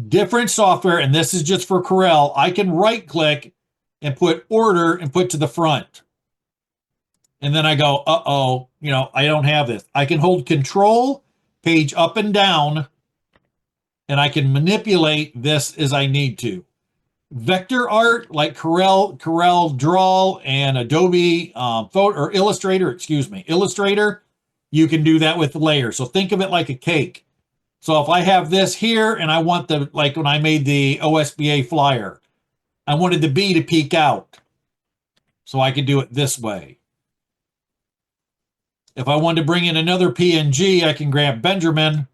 Different software, and this is just for Corel, I can right click and put order and put to the front. And then I go, uh-oh, I don't have this. I can hold control, page up and down, and I can manipulate this as I need to. Vector art like Corel Draw and Adobe Photo or Illustrator, Illustrator, you can do that with layers. So think of it like a cake. So if I have this here and I want like when I made the OSBA flyer, I wanted the B to peek out. So I could do it this way. If I wanted to bring in another PNG, I can grab Benjamin.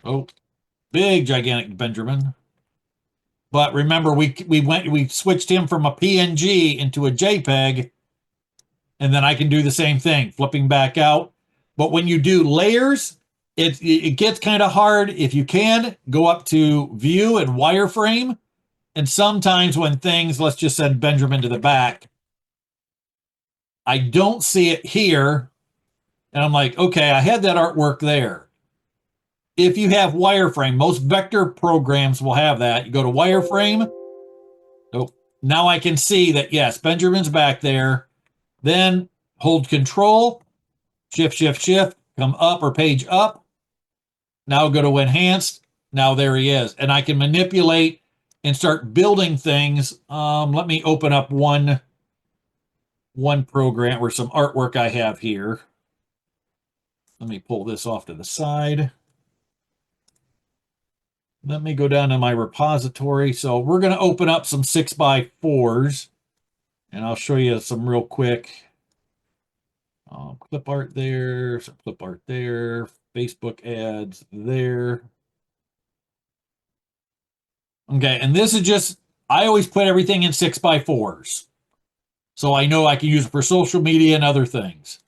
Oh, big, gigantic Benjamin. But remember, we switched him from a PNG into a JPEG, and then I can do the same thing, flipping back out. But when you do layers, it gets kind of hard. If you can, go up to View and Wireframe. And sometimes when things, let's just send Benjamin to the back, I don't see it here. And I'm like, okay, I had that artwork there. If you have wireframe, most vector programs will have that. You go to wireframe. Oh, now I can see that, yes, Benjamin's back there. Then hold control, shift, shift, shift, come up or page up. Now go to enhanced. Now there he is. And I can manipulate and start building things. Let me open up one program or some artwork I have here. Let me pull this off to the side. Let me go down to my repository. So we're going to open up some 6x4s, and I'll show you some real quick. Clip art there, some clip art there, Facebook ads there. Okay, and this is just, I always put everything in 6x4s. So I know I can use it for social media and other things.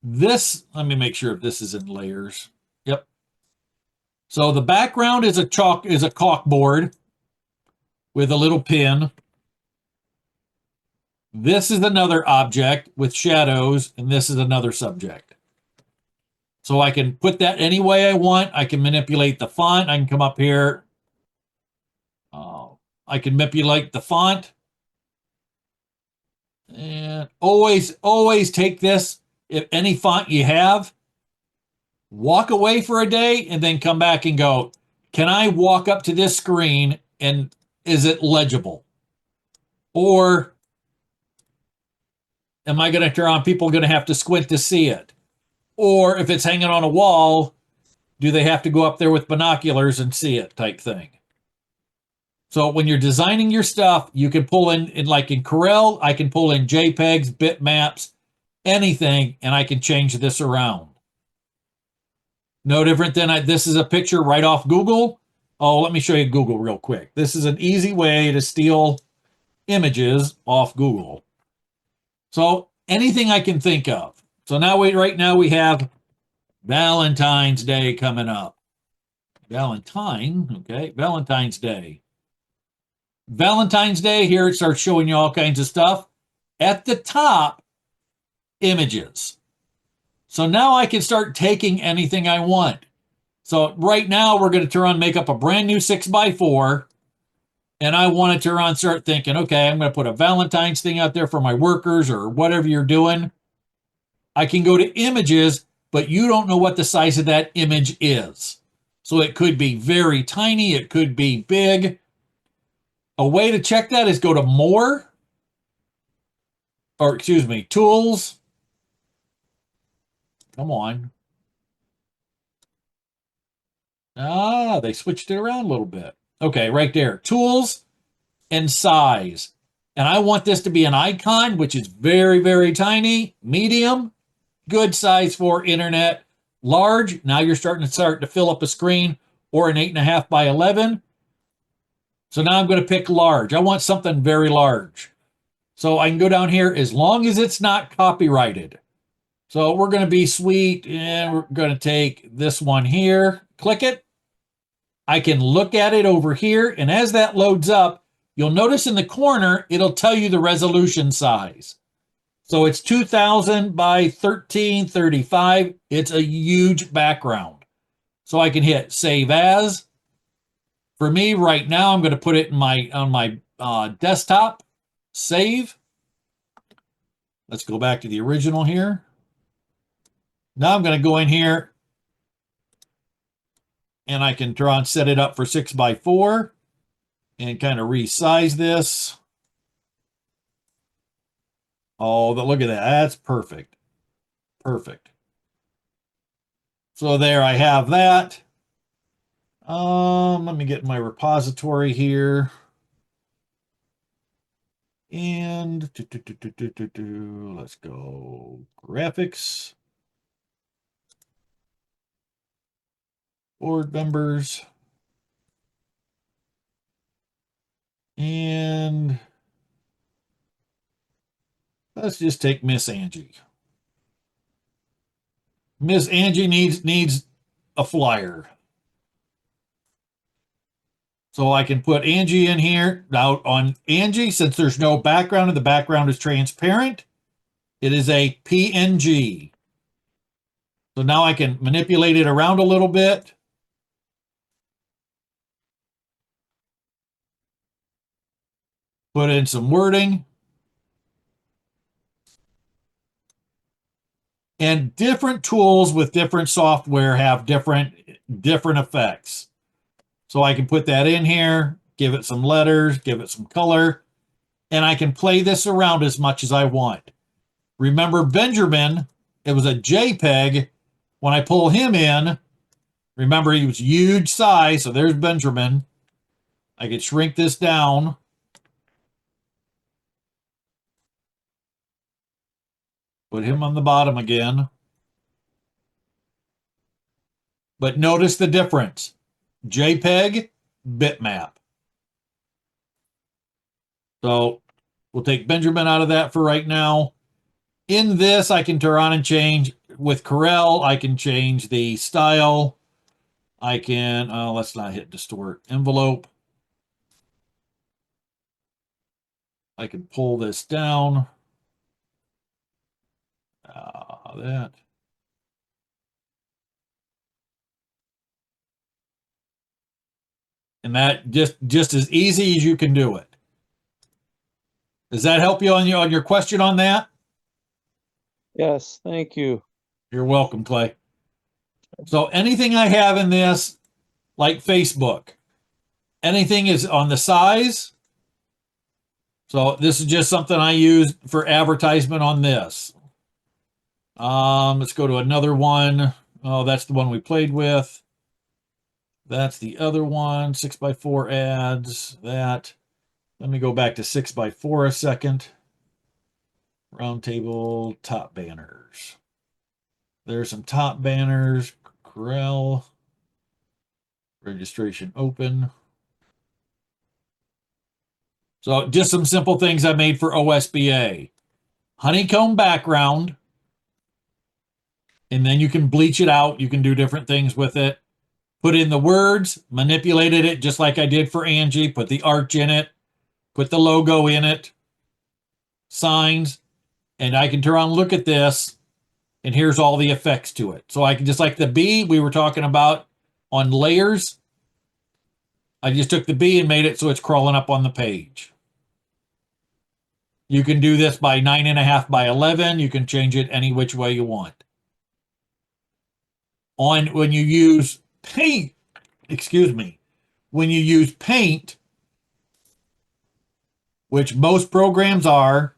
This, let me make sure if this is in layers. Yep. So the background is a caulk board with a little pin. This is another object with shadows, and this is another subject. So I can put that any way I want. I can manipulate the font. I can come up here. I can manipulate the font. And always take this, if any font you have, walk away for a day and then come back and go, can I walk up to this screen and is it legible? Or am I going to turn on, people going to have to squint to see it? Or if it's hanging on a wall, do they have to go up there with binoculars and see it type thing? So when you're designing your stuff, you can pull in like in Corel, I can pull in JPEGs, bitmaps, anything, and I can change this around. No different than this is a picture right off Google. Oh, let me show you Google real quick. This is an easy way to steal images off Google. So anything I can think of. So now right now we have Valentine's Day coming up. Valentine's Day. Valentine's Day, here it starts showing you all kinds of stuff. At the top, images. So now I can start taking anything I want. So right now we're going to turn on, make up a brand new 6x4. And I want to turn on, start thinking, okay, I'm going to put a Valentine's thing out there for my workers or whatever you're doing. I can go to images, but you don't know what the size of that image is. So it could be very tiny. It could be big. A way to check that is go to more, or excuse me, tools. Come on. Ah, they switched it around a little bit. Okay, right there. Tools and size. And I want this to be an icon, which is very, very tiny, medium, good size for internet, large. Now you're starting to fill up a screen, or an 8.5 by 11. So now I'm going to pick large. I want something very large. So I can go down here as long as it's not copyrighted. So we're going to be sweet, and we're going to take this one here, click it. I can look at it over here, and as that loads up, you'll notice in the corner, it'll tell you the resolution size. So it's 2000 by 1335. It's a huge background. So I can hit save as. For me right now, I'm going to put it in on my desktop. Save. Let's go back to the original here. Now I'm going to go in here and I can try and set it up for 6x4 and kind of resize this. Oh, look at that. That's perfect. Perfect. So there I have that. Let me get my repository here. And let's go graphics, board members, and let's just take Miss Angie. Miss Angie needs a flyer. So I can put Angie in here. Now on Angie, since there's no background and the background is transparent, it is a PNG. So now I can manipulate it around a little bit. Put in some wording. And different tools with different software have different effects. So I can put that in here, give it some letters, give it some color, and I can play this around as much as I want. Remember Benjamin, it was a JPEG. When I pull him in, remember he was huge size, so there's Benjamin. I could shrink this down. Put him on the bottom again. But notice the difference. JPEG, bitmap. So we'll take Benjamin out of that for right now. In this, I can turn on and change. With Corel, I can change the style. I can, let's not hit distort envelope. I can pull this down. That. And that just as easy as you can do it. Does that help you on your question on that? Yes, thank you. You're welcome, Clay. So anything I have in this, like Facebook, anything is on the size. So this is just something I use for advertisement on this. Let's go to another one. Oh, that's the one we played with. That's the other one, 6x4 ads, that. Let me go back to 6x4 a second. Roundtable, top banners. There's some top banners. Corel. Registration open. So just some simple things I made for OSBA. Honeycomb background. And then you can bleach it out. You can do different things with it. Put in the words, manipulated it just like I did for Angie. Put the arch in it. Put the logo in it. Signs. And I can turn on, look at this. And here's all the effects to it. So I can, just like the bee we were talking about, On layers, I just took the bee and made it so it's crawling up on the page. You can do this by 9.5 by 11. You can change it any which way you want. When you use paint, when you use paint, which most programs are,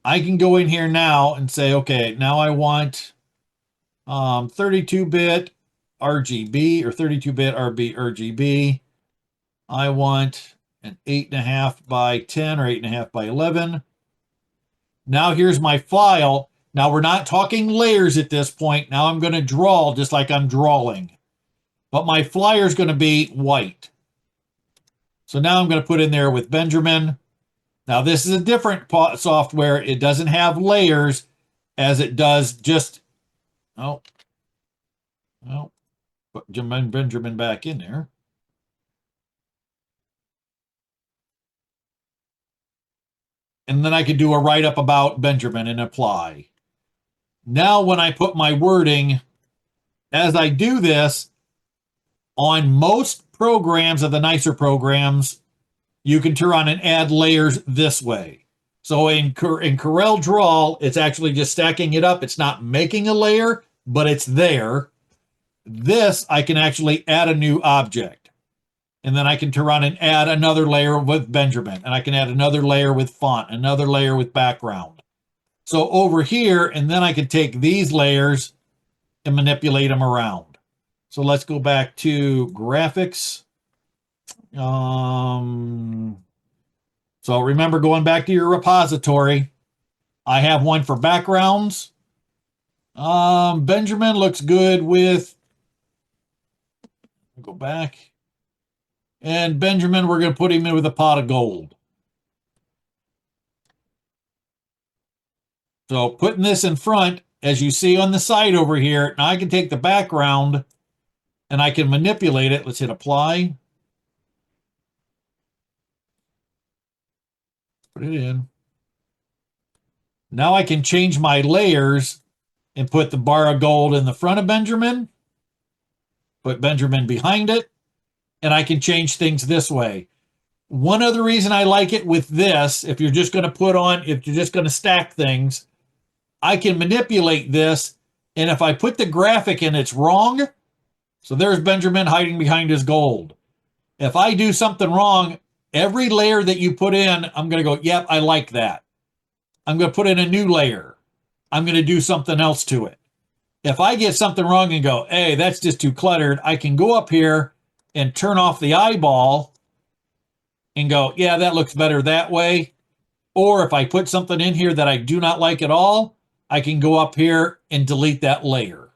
I can go in here now and say, okay, now I want 32-bit RGB or 32-bit RGB. I want an 8.5 by 10 or 8.5 by 11. Now here's my file. Now we're not talking layers at this point. Now I'm going to draw just like I'm drawing. But my flyer is going to be white. So now I'm going to put in there with Benjamin. Now this is a different software. It doesn't have layers as it does just, put Benjamin back in there. And then I could do a write-up about Benjamin and apply. Now when I put my wording, as I do this, on most programs of the nicer programs, you can turn on and add layers this way. So in Corel Draw, it's actually just stacking it up. It's not making a layer, but it's there. This, I can actually add a new object. And then I can turn on and add another layer with Benjamin. And I can add another layer with font, another layer with background. So over here, and then I can take these layers and manipulate them around. So let's go back to graphics. So remember, going back to your repository, I have one for backgrounds. Benjamin looks good with, go back. And Benjamin, we're going to put him in with a pot of gold. So putting this in front, as you see on the side over here, now I can take the background and I can manipulate it. Let's hit apply. Put it in. Now I can change my layers and put the bar of gold in the front of Benjamin. Put Benjamin behind it. And I can change things this way. One other reason I like it with this, if you're just going to stack things, I can manipulate this. And if I put the graphic in, it's wrong. So there's Benjamin hiding behind his gold. If I do something wrong, every layer that you put in, I'm going to go, yep, I like that. I'm going to put in a new layer. I'm going to do something else to it. If I get something wrong and go, hey, that's just too cluttered, I can go up here and turn off the eyeball and go, yeah, that looks better that way. Or if I put something in here that I do not like at all, I can go up here and delete that layer.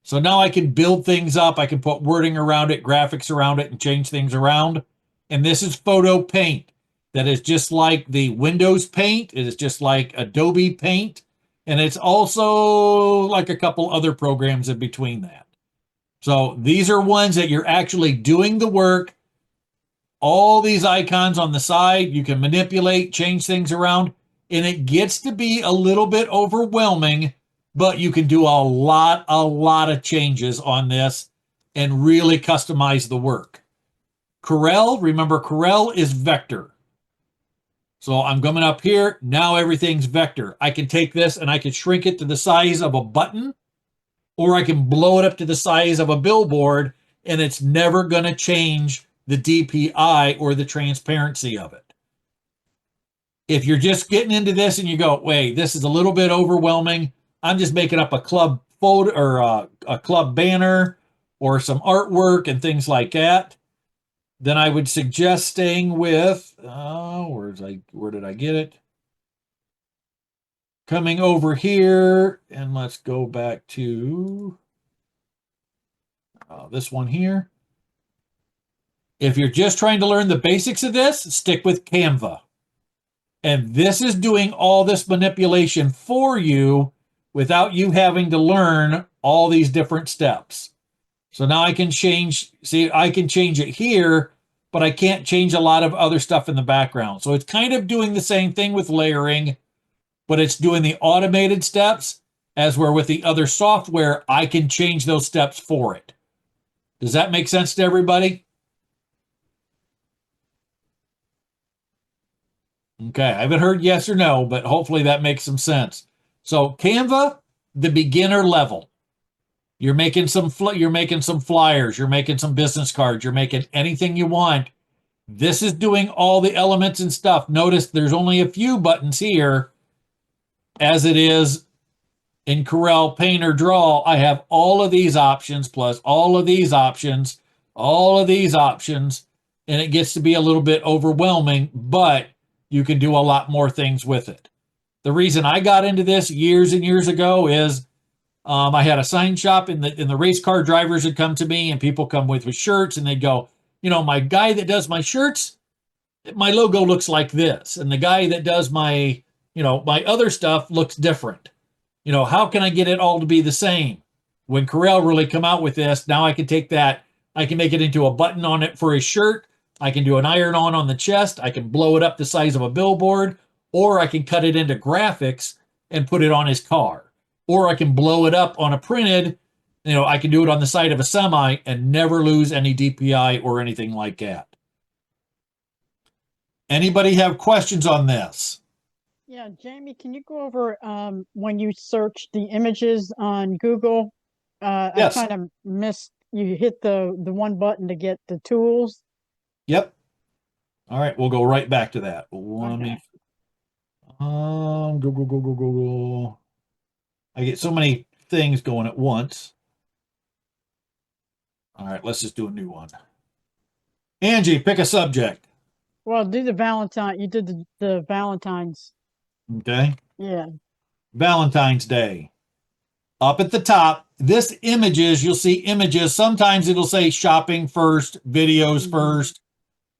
So now I can build things up. I can put wording around it, graphics around it, and change things around. And this is Photo Paint. That is just like the Windows Paint. It is just like Adobe Paint. And it's also like a couple other programs in between that. So these are ones that you're actually doing the work. All these icons on the side, you can manipulate, change things around, and it gets to be a little bit overwhelming, but you can do a lot of changes on this and really customize the work. Corel, remember Corel is vector. So I'm coming up here, now everything's vector. I can take this and I can shrink it to the size of a button, or I can blow it up to the size of a billboard, and it's never going to change the DPI or the transparency of it. If you're just getting into this and you go, wait, this is a little bit overwhelming, I'm just making up a club photo or a club banner or some artwork and things like that, then I would suggest staying with, where did I get it? Coming over here, and let's go back to this one here. If you're just trying to learn the basics of this, stick with Canva. And this is doing all this manipulation for you without you having to learn all these different steps. So now I can change, see, I can change it here, but I can't change a lot of other stuff in the background. So it's kind of doing the same thing with layering, but it's doing the automated steps, as where with the other software, I can change those steps for it. Does that make sense to everybody? Okay, I haven't heard yes or no, but hopefully that makes some sense. So Canva, the beginner level. You're making some you're making some flyers, you're making some business cards, you're making anything you want. This is doing all the elements and stuff. Notice there's only a few buttons here, as it is in Corel Paint or Draw. I have all of these options plus all of these options, all of these options, and it gets to be a little bit overwhelming, but you can do a lot more things with it. The reason I got into this years and years ago is I had a sign shop, and the race car drivers would come to me, and people come with shirts, and they'd go, my guy that does my shirts, my logo looks like this, and the guy that does my my other stuff looks different. How can I get it all to be the same? When Corel really come out with this, now I can take that, I can make it into a button on it for his shirt. I can do an iron-on the chest. I can blow it up the size of a billboard, or I can cut it into graphics and put it on his car. Or I can blow it up on a printed, I can do it on the side of a semi and never lose any DPI or anything like that. Anybody have questions on this? Yeah, Jamie, can you go over when you search the images on Google? Yes. I kind of missed, you hit the one button to get the tools. Yep. All right, we'll go right back to that. Let me go. I get so many things going at once. All right, let's just do a new one. Angie, pick a subject. Well, do the Valentine. You did the Valentine's. Okay. Yeah. Valentine's Day. Up at the top, this images, you'll see images. Sometimes it'll say shopping first, videos first,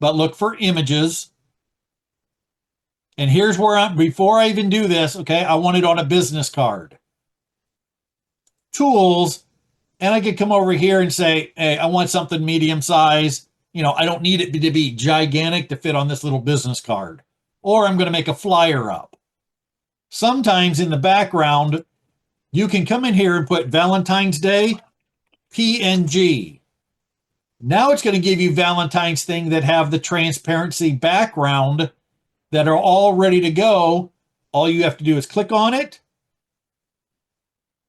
but look for images. And here's where before I even do this, okay, I want it on a business card. Tools, and I could come over here and say, hey, I want something medium size. I don't need it to be gigantic to fit on this little business card. Or I'm going to make a flyer up. Sometimes in the background, you can come in here and put Valentine's Day PNG. Now it's going to give you Valentine's thing that have the transparency background that are all ready to go. All you have to do is click on it.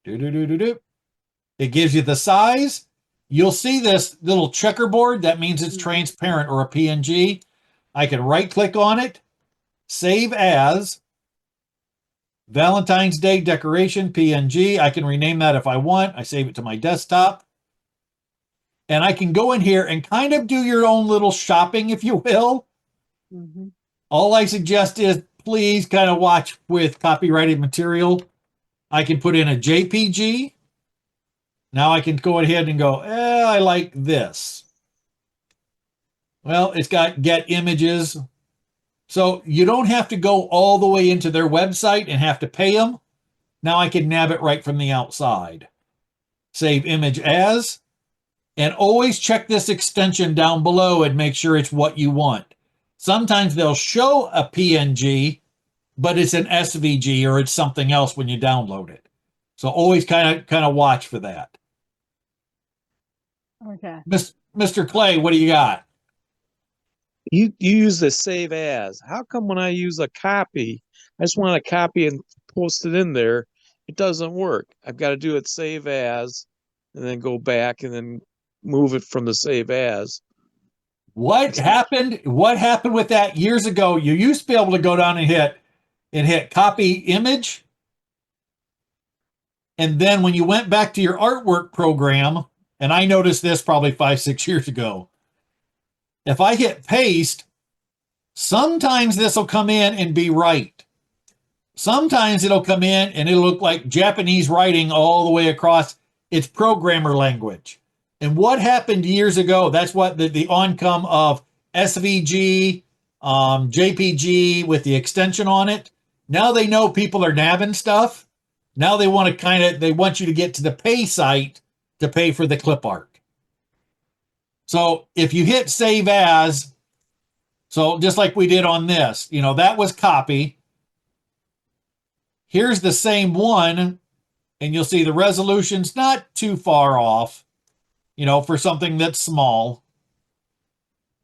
It gives you the size. You'll see this little checkerboard. That means it's transparent or a PNG. I can right click on it, save as, Valentine's Day decoration PNG. I can rename that if I want. I save it to my desktop. And I can go in here and kind of do your own little shopping, if you will. All I suggest is please kind of watch with copyrighted material. I can put in a JPG. Now I can go ahead and go, I like this. Well, it's got get images. So you don't have to go all the way into their website and have to pay them. Now I can nab it right from the outside. Save image as. And always check this extension down below and make sure it's what you want. Sometimes they'll show a PNG, but it's an SVG or it's something else when you download it. So always kind of watch for that. Okay. Mr. Clay, what do you got? You use the save as. How come when I use a copy, I just want to copy and post it in there, it doesn't work? I've got to do it save as and then go back and then move it from the save as. What happened with that years ago? You used to be able to go down and hit copy image. And then when you went back to your artwork program, and I noticed this probably 5-6 years ago, if I hit paste, sometimes this will come in and be right. Sometimes it'll come in and it'll look like Japanese writing all the way across its programmer language. And what happened years ago, that's what the oncome of SVG, JPG with the extension on it. Now they know people are nabbing stuff. Now they want you to get to the pay site to pay for the clip art. So if you hit save as, so just like we did on this, that was copy. Here's the same one, and you'll see the resolution's not too far off. for something that's small.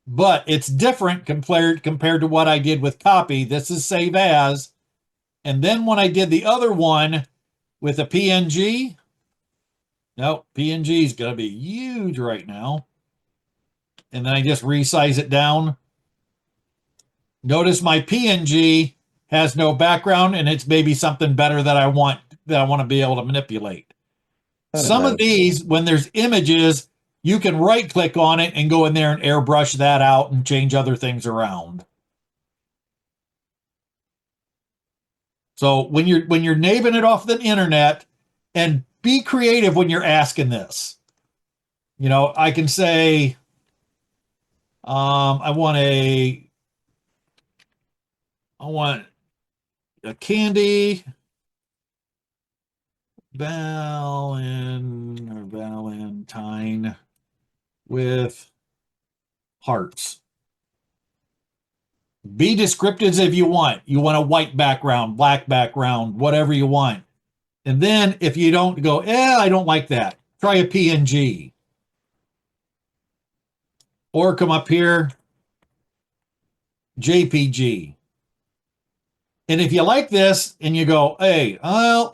But it's different compared to what I did with copy. This is save as. And then when I did the other one with a PNG, no, PNG is going to be huge right now. And then I just resize it down. Notice my PNG has no background, and it's maybe something better that I want to be able to manipulate. Some of these, when there's images, you can right click on it and go in there and airbrush that out and change other things around. So when you're nabbing it off the internet, and be creative when you're asking this. I can say, I want a candy Valentine with hearts. Be descriptive if you want. You want a white background, black background, whatever you want. And then if you don't go, I don't like that, try a PNG. Or come up here, JPG. And if you like this and you go, hey, well,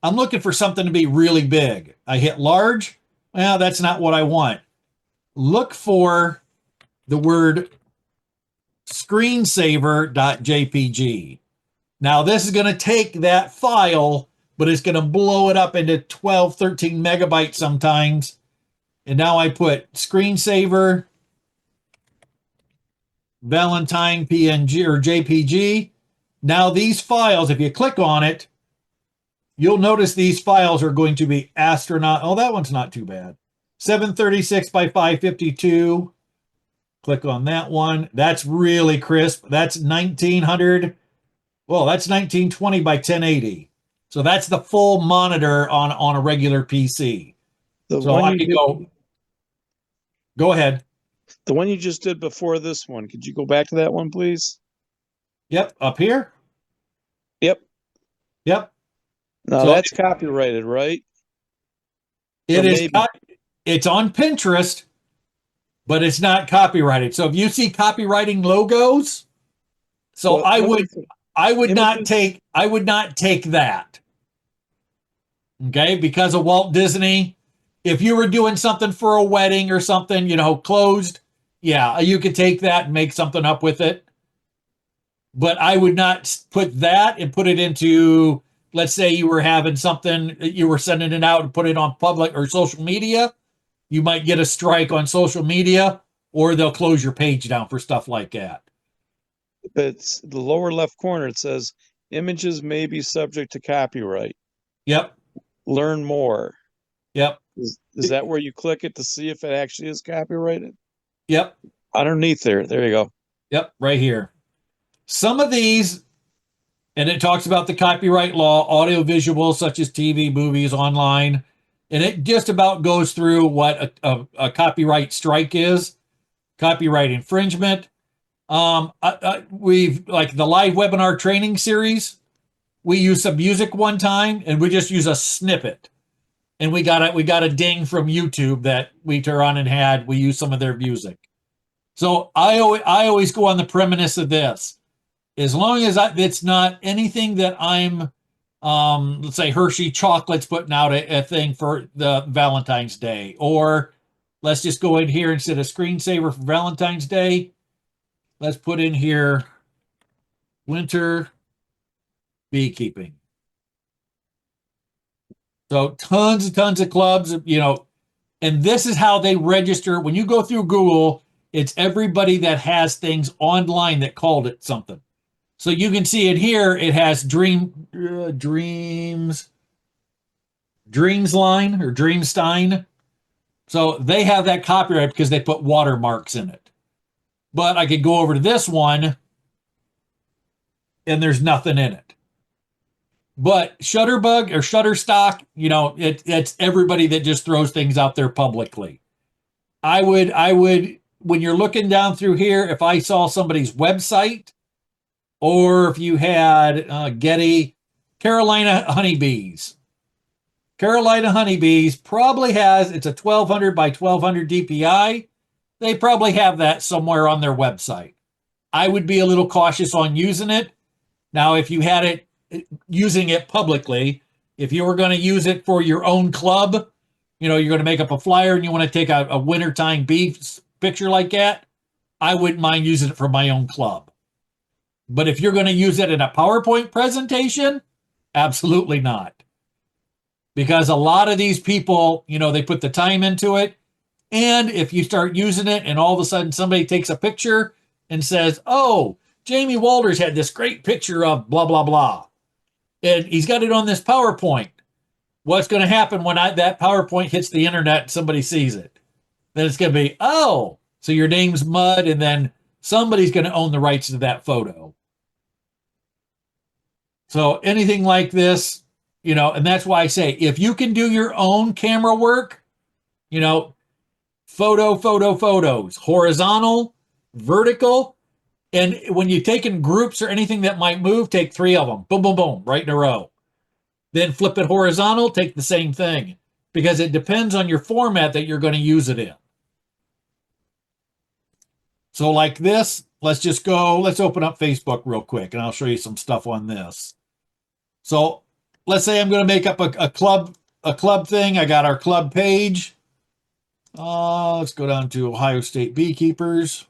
I'm looking for something to be really big. I hit large. Well, that's not what I want. Look for the word screensaver.jpg. Now this is going to take that file, but it's going to blow it up into 12, 13 megabytes sometimes. And now I put screensaver, Valentine PNG or JPG. Now these files, if you click on it, you'll notice these files are going to be astronaut. Oh, that one's not too bad. 736 by 552. Click on that one. That's really crisp. That's 1900. Well, that's 1920 by 1080. So that's the full monitor on a regular PC. So I could go ahead. The one you just did before this one, could you go back to that one, please? Yep, up here. Yep. So that's copyrighted, right? It's on Pinterest, but it's not copyrighted. So if you see copywriting logos, I would not take that. Okay, because of Walt Disney. If you were doing something for a wedding or something, closed, yeah, you could take that and make something up with it. But I would not put that and put it into, let's say you were having something, you were sending it out and put it on public or social media. You might get a strike on social media, or they'll close your page down for stuff like that. But it's the lower left corner. It says images may be subject to copyright. Yep. Learn more. Yep. Is that where you click it to see if it actually is copyrighted? Yep. Underneath there. There you go. Yep. Right here. Some of these, and it talks about the copyright law, audio visual, such as TV, movies, online, and it just about goes through what a copyright strike is, copyright infringement. We've, like the live webinar training series, we used some music one time, and we just use a snippet, and we got a ding from YouTube that we turned on and we used some of their music. So I always go on the premise of this. As long as it's not anything that I'm, let's say Hershey Chocolate's putting out a thing for the Valentine's Day, or let's just go in here instead of screensaver for Valentine's Day. Let's put in here winter beekeeping. So tons and tons of clubs, and this is how they register. When you go through Google, it's everybody that has things online that called it something. So you can see it here. It has Dreamsline or Dreamstein. So they have that copyright because they put watermarks in it. But I could go over to this one, and there's nothing in it. But Shutterbug or Shutterstock, it's everybody that just throws things out there publicly. I would, when you're looking down through here, if I saw somebody's website, or if you had Getty, Carolina honeybees, Carolina honeybees probably has, it's a 1200 by 1200 DPI. They probably have that somewhere on their website. I would be a little cautious on using it. Now, if you had it, using it publicly, if you were going to use it for your own club, you're going to make up a flyer and you want to take a wintertime bee picture like that, I wouldn't mind using it for my own club. But if you're going to use it in a PowerPoint presentation, absolutely not. Because a lot of these people, they put the time into it. And if you start using it and all of a sudden somebody takes a picture and says, oh, Jamie Walters had this great picture of blah, blah, blah. And he's got it on this PowerPoint. What's going to happen when that PowerPoint hits the internet and somebody sees it? Then it's going to be, oh, so your name's mud, and then somebody's going to own the rights to that photo. So anything like this, and that's why I say, if you can do your own camera work, photos, horizontal, vertical, and when you take in groups or anything that might move, take 3 of them, boom, boom, boom, right in a row. Then flip it horizontal, take the same thing, because it depends on your format that you're going to use it in. So like this, let's open up Facebook real quick, and I'll show you some stuff on this. So let's say I'm going to make up a club thing. I got our club page. Let's go down to Ohio State Beekeepers.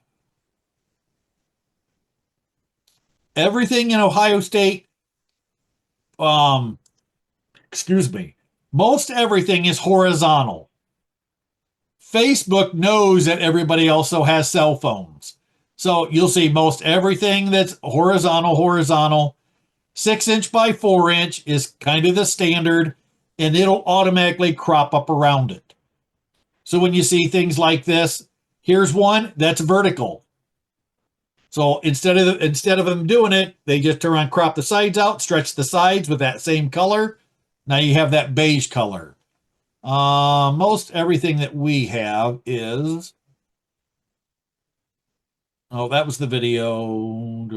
Everything in Ohio State, most everything is horizontal. Facebook knows that everybody also has cell phones. So you'll see most everything that's horizontal. 6" by 4" is kind of the standard, and it'll automatically crop up around it. So when you see things like this, here's one that's vertical. So instead of them doing it, they just turn around, crop the sides out, stretch the sides with that same color. Now you have that beige color. Most everything that we have is... Oh, that was the video.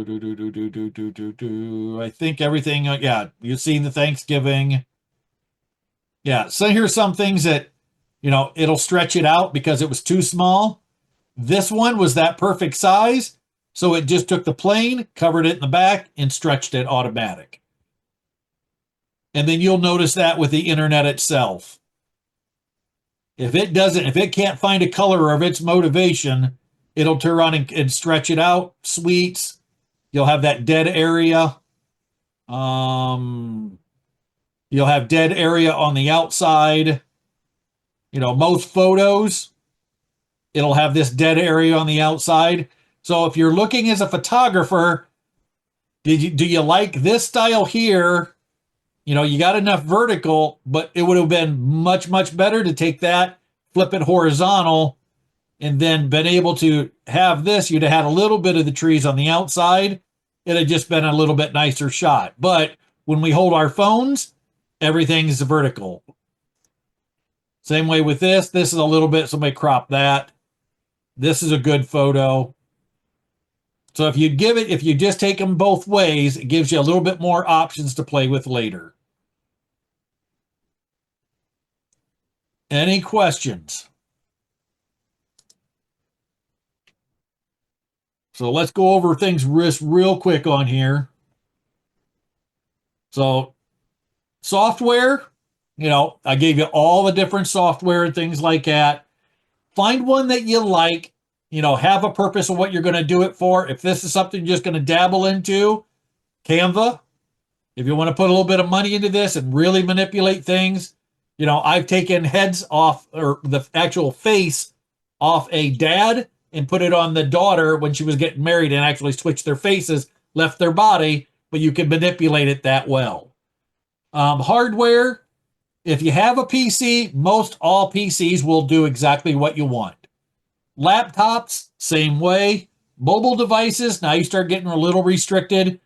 I think everything, yeah, you've seen the Thanksgiving. Yeah, so here's some things that, it'll stretch it out because it was too small. This one was that perfect size, so it just took the plane, covered it in the back, and stretched it automatic. And then you'll notice that with the internet itself. If it can't find a color of its motivation, it'll turn around and stretch it out. Sweets, you'll have that dead area. You'll have dead area on the outside. Most photos, it'll have this dead area on the outside. So if you're looking as a photographer, do you like this style here? You got enough vertical, but it would have been much, much better to take that, flip it horizontal, and then been able to have this. You'd have had a little bit of the trees on the outside. It'd have just been a little bit nicer shot. But when we hold our phones, everything's vertical. Same way with this. This is a little bit, somebody crop that. This is a good photo. So if you just take them both ways, it gives you a little bit more options to play with later. Any questions? So let's go over things real quick on here. So software, I gave you all the different software and things like that. Find one that you like, have a purpose of what you're going to do it for. If this is something you're just going to dabble into, Canva. If you want to put a little bit of money into this and really manipulate things, I've taken heads off, or the actual face off a dad, and put it on the daughter when she was getting married, and actually switched their faces, left their body, but you can manipulate it that well. Hardware, if you have a PC, most all PCs will do exactly what you want. Laptops, same way. Mobile devices, now you start getting a little restricted.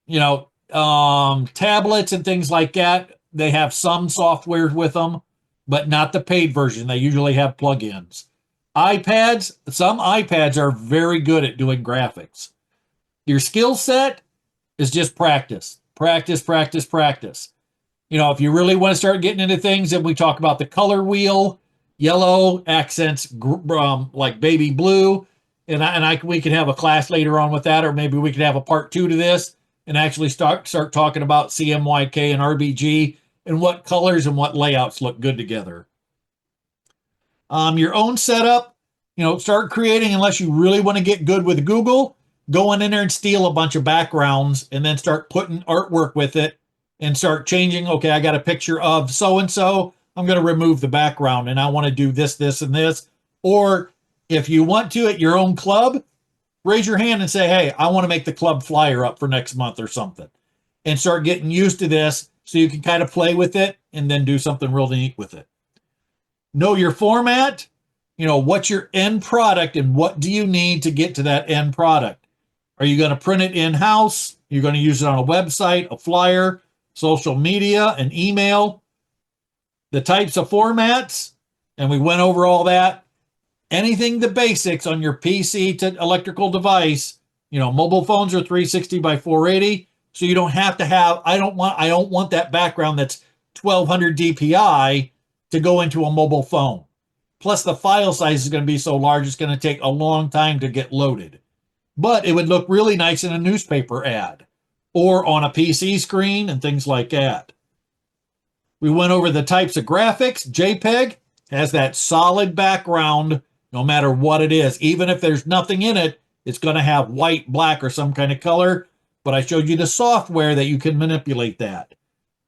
Tablets and things like that, they have some software with them, but not the paid version. They usually have plugins. iPads, some iPads are very good at doing graphics. Your skill set is just practice. Practice. If you really want to start getting into things, then we talk about the color wheel. Yellow accents like baby blue, and we can have a class later on with that, or maybe we could have a part 2 to this and actually start talking about CMYK and RBG and what colors and what layouts look good together. Your own setup, start creating, unless you really want to get good with Google, go in there and steal a bunch of backgrounds and then start putting artwork with it and start changing. Okay, I got a picture of so-and-so. I'm going to remove the background and I want to do this, this, and this. Or if you want to at your own club, raise your hand and say, hey, I want to make the club flyer up for next month or something, and start getting used to this so you can kind of play with it and then do something really neat with it. Know your format, what's your end product and what do you need to get to that end product? Are you going to print it in-house? You're going to use it on a website, a flyer, social media, an email, the types of formats, and we went over all that. Anything the basics on your PC to electrical device, mobile phones are 360 by 480, so you don't have to have, I don't want that background that's 1200 DPI to go into a mobile phone. Plus the file size is going to be so large, it's going to take a long time to get loaded. But it would look really nice in a newspaper ad or on a PC screen and things like that. We went over the types of graphics. JPEG has that solid background no matter what it is. Even if there's nothing in it, it's going to have white, black, or some kind of color. But I showed you the software that you can manipulate that.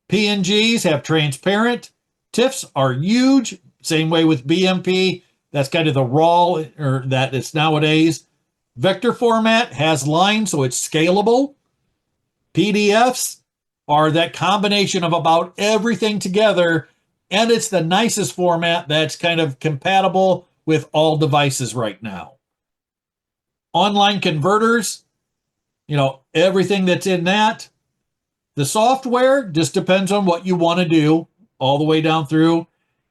PNGs have transparent. TIFFs are huge. Same way with BMP. That's kind of the raw, or that it's nowadays. Vector format has lines, so it's scalable. PDFs are that combination of about everything together, and it's the nicest format that's kind of compatible with all devices right now. Online converters, everything that's in that. The software just depends on what you want to do all the way down through.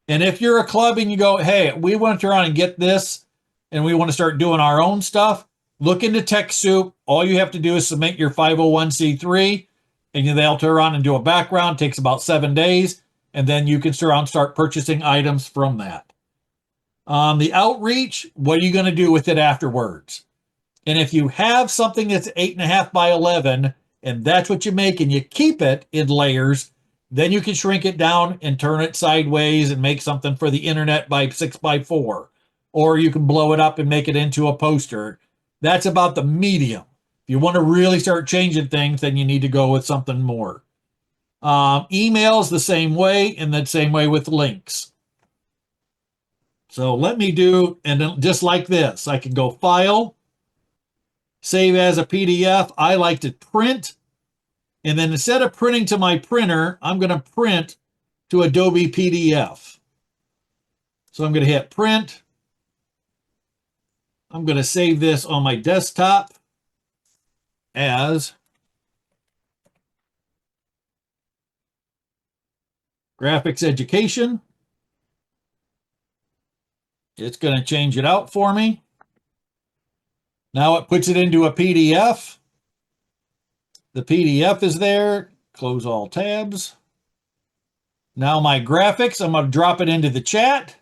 And if you're a club and you go, hey, we want to turn on and get this, and we want to start doing our own stuff, look into TechSoup. All you have to do is submit your 501c3, and they'll turn on and do a background. It takes about 7 days, and then you can start purchasing items from that. The outreach, what are you going to do with it afterwards? And if you have something that's 8.5 by 11, and that's what you make, and you keep it in layers, then you can shrink it down and turn it sideways and make something for the internet by 6 by 4. Or you can blow it up and make it into a poster. That's about the medium. If you want to really start changing things, then you need to go with something more. Emails the same way, and the same way with links. So let me do, and then just like this, I can go File, Save as a PDF. I like to print, and then instead of printing to my printer, I'm going to print to Adobe PDF. So I'm going to hit Print. I'm going to save this on my desktop as Graphics Education. It's going to change it out for me. Now it puts it into a PDF. The PDF is there. Close all tabs. Now my graphics, I'm going to drop it into the chat.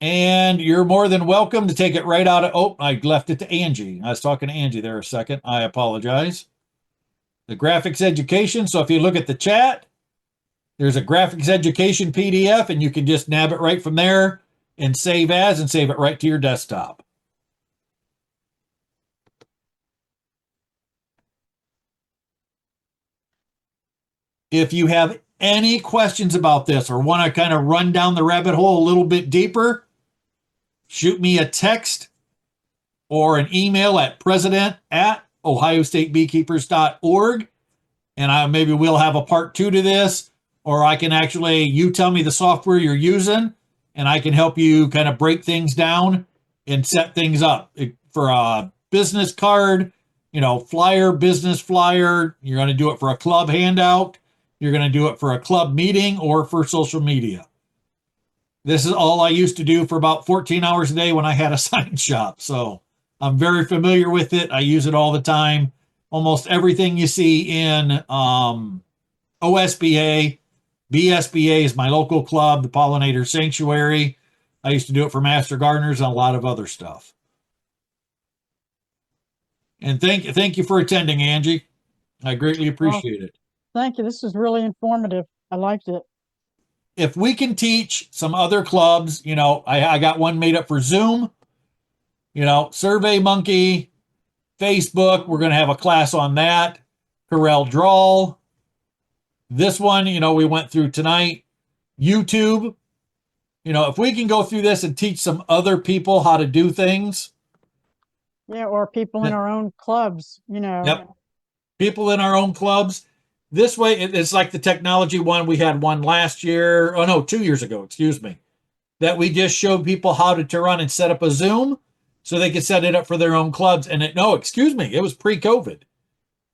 And you're more than welcome to take it right out of, oh, I left it to Angie. I was talking to Angie there a second. I apologize. The Graphics Education. So if you look at the chat, there's a Graphics Education PDF, and you can just nab it right from there and save as, and save it right to your desktop. If you have any questions about this or want to kind of run down the rabbit hole a little bit deeper, shoot me a text or an email at president@ohiostatebeekeepers.org, and maybe we'll have a part 2 to this, or I can actually, you tell me the software you're using, and I can help you kind of break things down and set things up. For a business card, flyer, business flyer, you're going to do it for a club handout, you're going to do it for a club meeting, or for social media. This is all I used to do for about 14 hours a day when I had a sign shop. So I'm very familiar with it. I use it all the time. Almost everything you see in OSBA. BSBA is my local club, the Pollinator Sanctuary. I used to do it for Master Gardeners and a lot of other stuff. And thank you for attending, Angie. I greatly appreciate it. Thank you. This is really informative. I liked it. If we can teach some other clubs, I got one made up for Zoom, Survey Monkey, Facebook. We're going to have a class on that. Corel Draw. This one, we went through tonight. YouTube. If we can go through this and teach some other people how to do things. Yeah, or people in our own clubs, Yep. People in our own clubs. This way, it's like the technology one. We had one last year. Oh, no, 2 years ago, excuse me. That we just showed people how to run and set up a Zoom so they could set it up for their own clubs. And it was pre-COVID.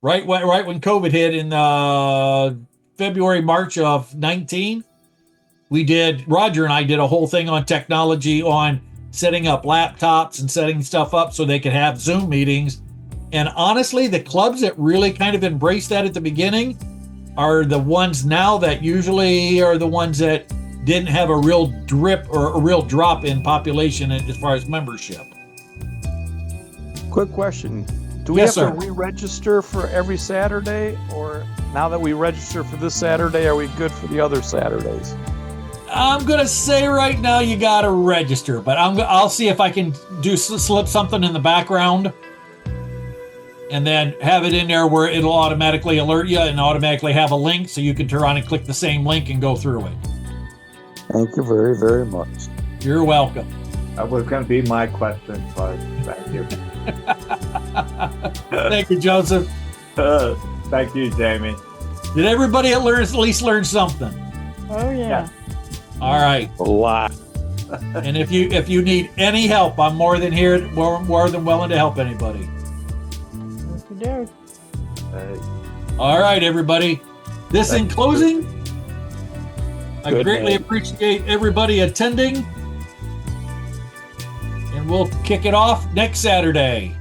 Right when COVID hit in February, March of 19. Roger and I did a whole thing on technology, on setting up laptops and setting stuff up so they could have Zoom meetings. And honestly, the clubs that really kind of embraced that at the beginning are the ones now that usually are the ones that didn't have a real drip or a real drop in population as far as membership. Quick question. Do we Yes, have to sir. re-register for every Saturday, or now that we register for this Saturday, are we good for the other Saturdays? I'm going to say right now you got to register, but I'll see if I can slip something in the background and then have it in there where it'll automatically alert you and automatically have a link so you can turn on and click the same link and go through it. Thank you very, very much. You're welcome. That was going to be my question, but thank you. Thank you, Joseph. Thank you, Jamie. Did everybody at least learn something? Oh, yeah. All right. A lot. And if you need any help, I'm more than willing to help anybody. Okey-doke. All right, everybody. This in closing, I Good greatly night. appreciate everybody attending. And we'll kick it off next Saturday.